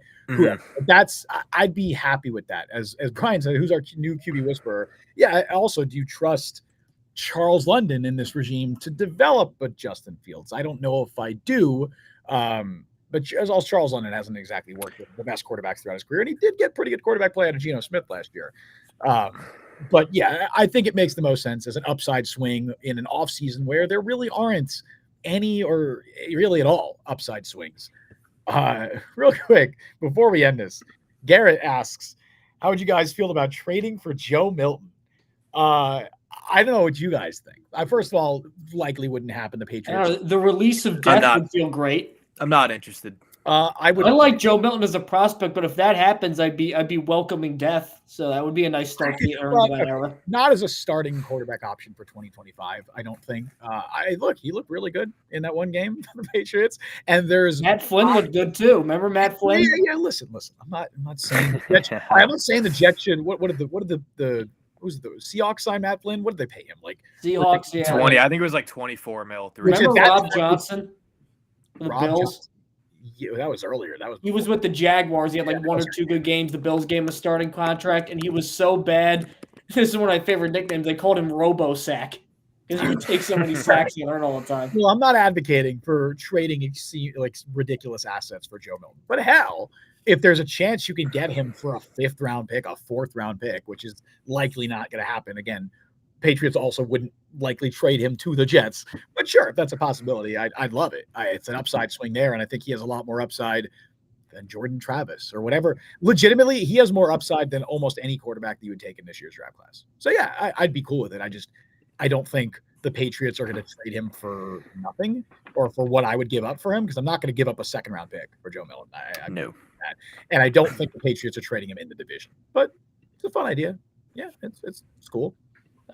I'd be happy with that. As Brian said, who's our new QB whisperer? Yeah. Also, do you trust Charles London in this regime to develop a Justin Fields? I don't know if I do. But as all, Charles London hasn't exactly worked with the best quarterbacks throughout his career, and he did get pretty good quarterback play out of Geno Smith last year. But yeah, I think it makes the most sense as an upside swing in an offseason where there really aren't any, or really at all, upside swings. Real quick, before we end this, Garrett asks, how would you guys feel about trading for Joe Milton? I don't know what you guys think. First of all, likely wouldn't happen. The Patriots. The release of death would feel great. I'm not interested. I like Joe Milton as a prospect, but if that happens, I'd be welcoming death. So that would be a nice start to the era. Not as a starting quarterback option for 2025, I don't think. He looked really good in that one game for the Patriots. And there's Matt Flynn looked good too. Remember Matt Flynn? Yeah. Listen. I'm not saying the Jets, I'm not saying the Jets should. What did the who's the Seahawks sign Matt Flynn? What did they pay him? Like Seahawks, yeah. 20. I think it was like 24 mil. Remember Rob Johnson? The Bills. Johnson. Yeah, that was earlier. He was with the Jaguars. He had like one or two good games. The Bills gave him a starting contract, and he was so bad. This is one of my favorite nicknames. They called him Robo Sack because he would take so many sacks and hurt all the time. Well, I'm not advocating for trading like ridiculous assets for Joe Milton, but hell, if there's a chance you can get him for a 5th round pick, a 4th round pick, which is likely not going to happen again. Patriots also wouldn't likely trade him to the Jets, but sure, if that's a possibility, I'd love it. It's an upside swing there, and I think he has a lot more upside than Jordan Travis or whatever. Legitimately, he has more upside than almost any quarterback that you would take in this year's draft class. So yeah, I'd be cool with it. I don't think the Patriots are going to trade him for nothing or for what I would give up for him, because I'm not going to give up a 2nd round pick for Joe Milton. No. And I don't think the Patriots are trading him in the division, but it's a fun idea. Yeah, it's cool.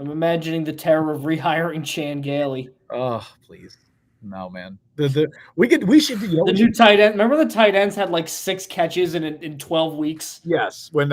I'm imagining the terror of rehiring Chan Gailey. Oh, please. No, man. We should do the new tight end. Remember the tight ends had like 6 catches in 12 weeks? Yes. When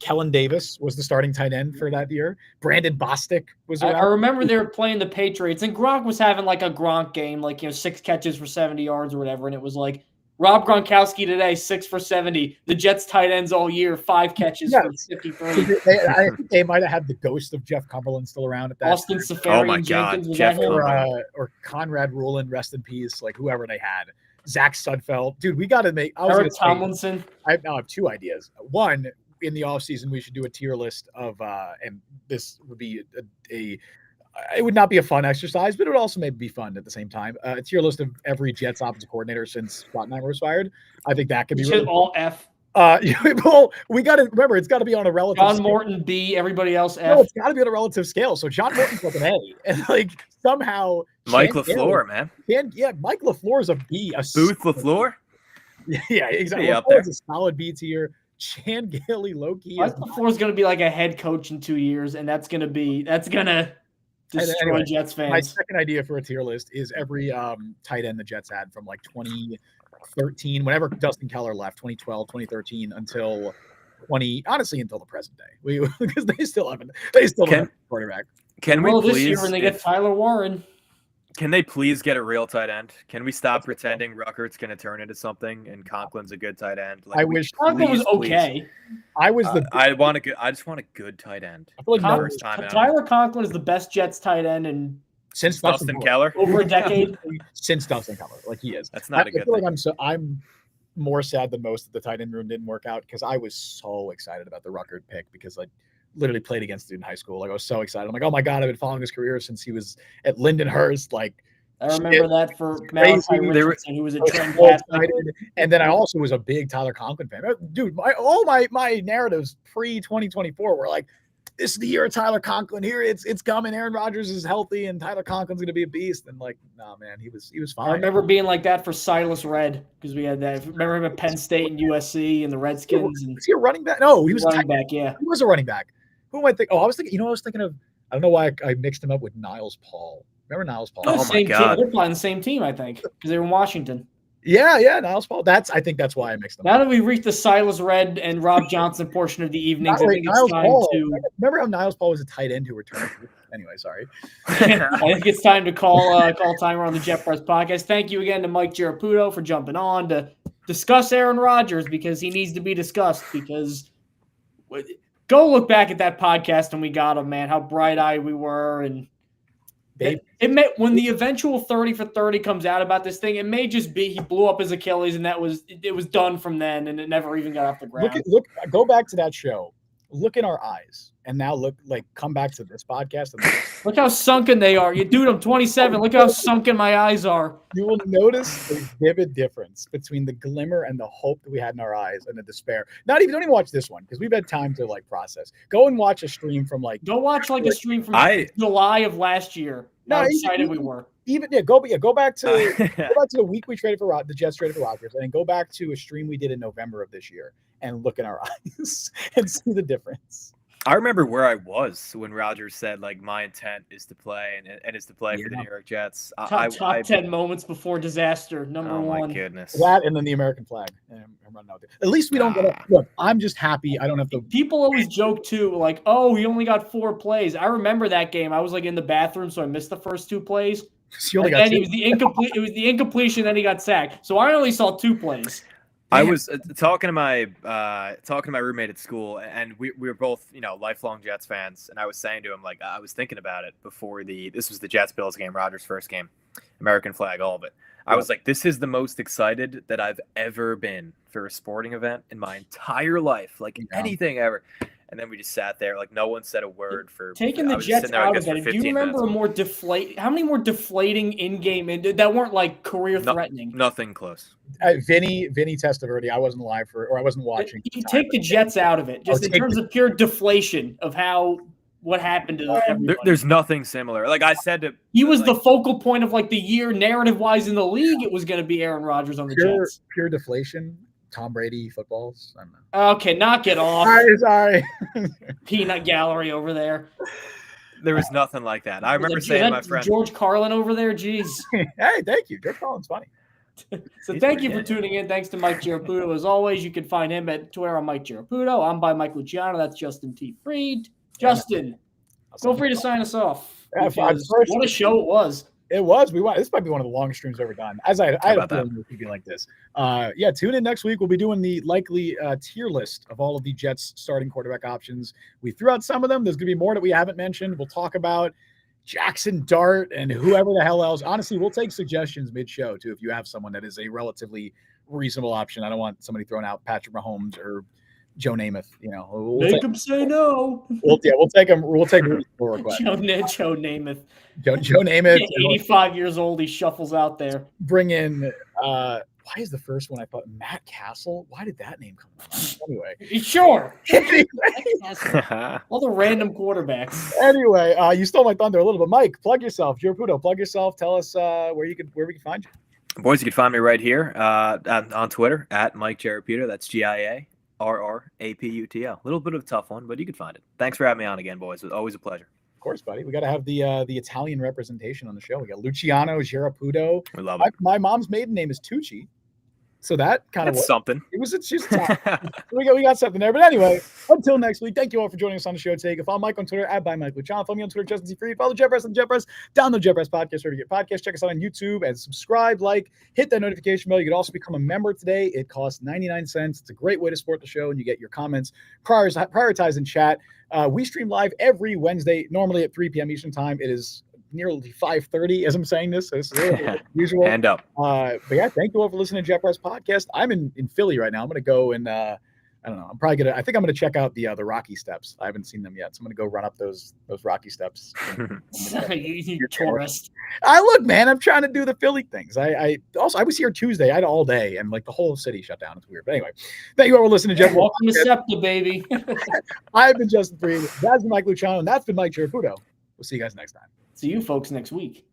Kellen Davis was the starting tight end for that year, Brandon Bostic was around. I remember they were playing the Patriots, and Gronk was having like a Gronk game, like 6 catches for 70 yards or whatever, and it was like Rob Gronkowski today, 6 for 70. The Jets tight ends all year, 5 catches for 53. I think they might have had the ghost of Jeff Cumberland still around at that Austin Safarian Jenkins. Jeff or Conrad Rowland, rest in peace, like whoever they had. Zach Sudfeld. Dude, we got to make – Eric Tomlinson. I now have 2 ideas. One, in the offseason, we should do a tier list of and this would be it would not be a fun exercise, but it would also maybe be fun at the same time. A tier list of every Jets offensive coordinator since Schottenheimer was fired. I think that could be really all F. Well, we got to remember it's got to be on a relative. John Morton B. Everybody else F. No, it's got to be on a relative scale. So John Morton's like an A, and like somehow Mike LaFleur, man. Mike LaFleur is a B. Booth LaFleur. Yeah, exactly. Up there. A solid B tier. Chan Gailey, low-key. Mike LaFleur is going to be like a head coach in 2 years, and that's going to destroy Jets fans. My second idea for a tier list is every tight end the Jets had from like 2013, whenever Dustin Keller left, 2012, 2013, until until the present day. Because they still haven't a quarterback. Can we this please, year when they get Tyler Warren? Can they please get a real tight end? Can we stop pretending Ruckert's going to turn into something and Conklin's a good tight end? I wish Conklin was okay. I just want a good tight end. I feel like Tyler Conklin is the best Jets tight end since Dustin Keller over a decade. Since Dustin Keller, like he is. That's not a good thing. Like I'm more sad than most that the tight end room didn't work out, because I was so excited about the Rucker pick, because I literally played against the dude in high school. Like I was so excited. I'm like, oh my God, I've been following his career since he was at Lindenhurst. Like I remember that for Malachi Richardson, who was a trend pass. And then I also was a big Tyler Conklin fan. Dude, my narratives pre-2024 were like, this is the year of Tyler Conklin. Here it's coming. Aaron Rodgers is healthy and Tyler Conklin's gonna be a beast. And like, nah, man, he was fine. I remember being like that for Silas Red, because we had that. Remember him at Penn State and USC and the Redskins. Was he a running back? No, he was running back. Yeah, he was a running back. Who am I thinking? Oh, I was thinking of. I don't know why I mixed him up with Niles Paul. Remember Niles Paul? Oh my God, they're playing the same team, I think, because they were in Washington. Yeah, Niles Paul. I think that's why I mixed them Now up. that we reached the Silas Red and Rob Johnson portion of the evenings, I think it's Niles time Paul. to. Remember how Niles Paul was a tight end who returned? Anyway, sorry. I think it's time to call timer on the Jet Press podcast. Thank you again to Mike Giarraputo for jumping on to discuss Aaron Rodgers because he needs to be discussed. Because go look back at that podcast and we got him, man. How bright-eyed we were, and it may, when the eventual 30 for 30 comes out about this thing, it may just be he blew up his Achilles and it was done from then, and it never even got off the ground. Go back to that show. Look in our eyes, and now come back to this podcast. And look how sunken they are. Dude, I'm 27. Look how sunken my eyes are. You will notice a vivid difference between the glimmer and the hope that we had in our eyes and the despair. Don't even watch this one because we've had time to process. Go and watch a stream from Go watch a stream from July of last year. How excited we were. Go back to the week we traded for the Jets traded for Rodgers, and then go back to a stream we did in November of this year and look in our eyes and see the difference. I remember where I was when Rodgers said, my intent is to play and is to play for the New York Jets. Top 10 moments before disaster, number one. Oh, my goodness. That and then the American flag. At least we don't get – look, I'm just happy I don't have to – People always joke, too, he only got 4 plays. I remember that game. I was, in the bathroom, so I missed the first 2 plays. So and then it was the incompletion, then he got sacked. So I only saw 2 plays. I was talking to my roommate at school, and we were both lifelong Jets fans. And I was saying to him I was thinking about it before this was the Jets-Bills game, Rodgers' first game, American flag, all of it. I was like, this is the most excited that I've ever been for a sporting event in my entire life, anything ever. And then we just sat there, no one said a word for taking the Jets out of it. Do you remember how many more deflating in-game that weren't career-threatening? Nothing close. Vinny Testaverde, I wasn't alive or I wasn't watching. You take the Jets out of it, just in terms of pure deflation of what happened to everybody. There's nothing similar. I said he was the focal point of the year narrative-wise in the league. It was going to be Aaron Rodgers on the Jets. Pure deflation. Tom Brady footballs. I don't know. Okay, knock it off. Sorry. Peanut gallery over there. There was nothing like that. I remember saying to my friend George Carlin over there. Jeez. Hey, thank you. George Carlin's funny. So thank you for tuning in. Thanks to Mike Giarraputo. As always, you can find him at Twitter on Mike Giarraputo. I'm by Mike Luciano. That's Justin T. Freed. Justin, feel free to sign us off. What a show it was. It was. This might be one of the longest streams ever done. I had a feeling it would be like this. Tune in next week. We'll be doing the likely tier list of all of the Jets starting quarterback options. We threw out some of them. There's going to be more that we haven't mentioned. We'll talk about Jackson Dart and whoever the hell else. Honestly, we'll take suggestions mid-show, too, if you have someone that is a relatively reasonable option. I don't want somebody throwing out Patrick Mahomes or Joe Namath. Make him say no. We'll take him. We'll take requests. Joe Namath. Joe Namath. 85 years old. He shuffles out there. Bring in. Why is the first one I thought Matt Castle? Why did that name come up? Anyway, sure. All the random quarterbacks. Anyway, you stole my thunder a little bit. Mike, plug yourself. Giarraputo, plug yourself. Tell us where we can find you. Boys, you can find me right here on Twitter at Mike Giarraputo. That's GIARRAPUTO. A little bit of a tough one, but you can find it. Thanks for having me on again, boys. It was always a pleasure. Of course, buddy. We got to have the Italian representation on the show. We got Luciano Giarraputo. We love it. My mom's maiden name is Tucci. So that kind of something. It's just we got something there. But anyway, until next week, thank you all for joining us on the show today. Follow Mike on Twitter at @ByMikeLuciano. Follow me on Twitter, Justin T. Freed. Follow Jet Press on Jet Press. Download Jet Press podcast wherever you get podcasts. Check us out on YouTube and subscribe, hit that notification bell. You can also become a member today. It costs 99 cents. It's a great way to support the show, and you get your comments prioritized in chat. We stream live every Wednesday, normally at 3 p.m. Eastern time. It is nearly 5:30 as I'm saying this. So this is usual. Hand up. But yeah, thank you all for listening to Jet Press podcast. I'm in Philly right now. I'm gonna go and I don't know. I think I'm gonna check out the Rocky Steps. I haven't seen them yet, so I'm gonna go run up those Rocky Steps. You tourist. Look, man. I'm trying to do the Philly things. I was here Tuesday. I had all day, and the whole city shut down. It's weird. But anyway, thank you all for listening to Jet Press. Welcome to SEPTA, baby. I've been Justin Freed. That's been Mike Luciano, and that's been Mike Giarraputo. We'll see you guys next time. See you folks next week.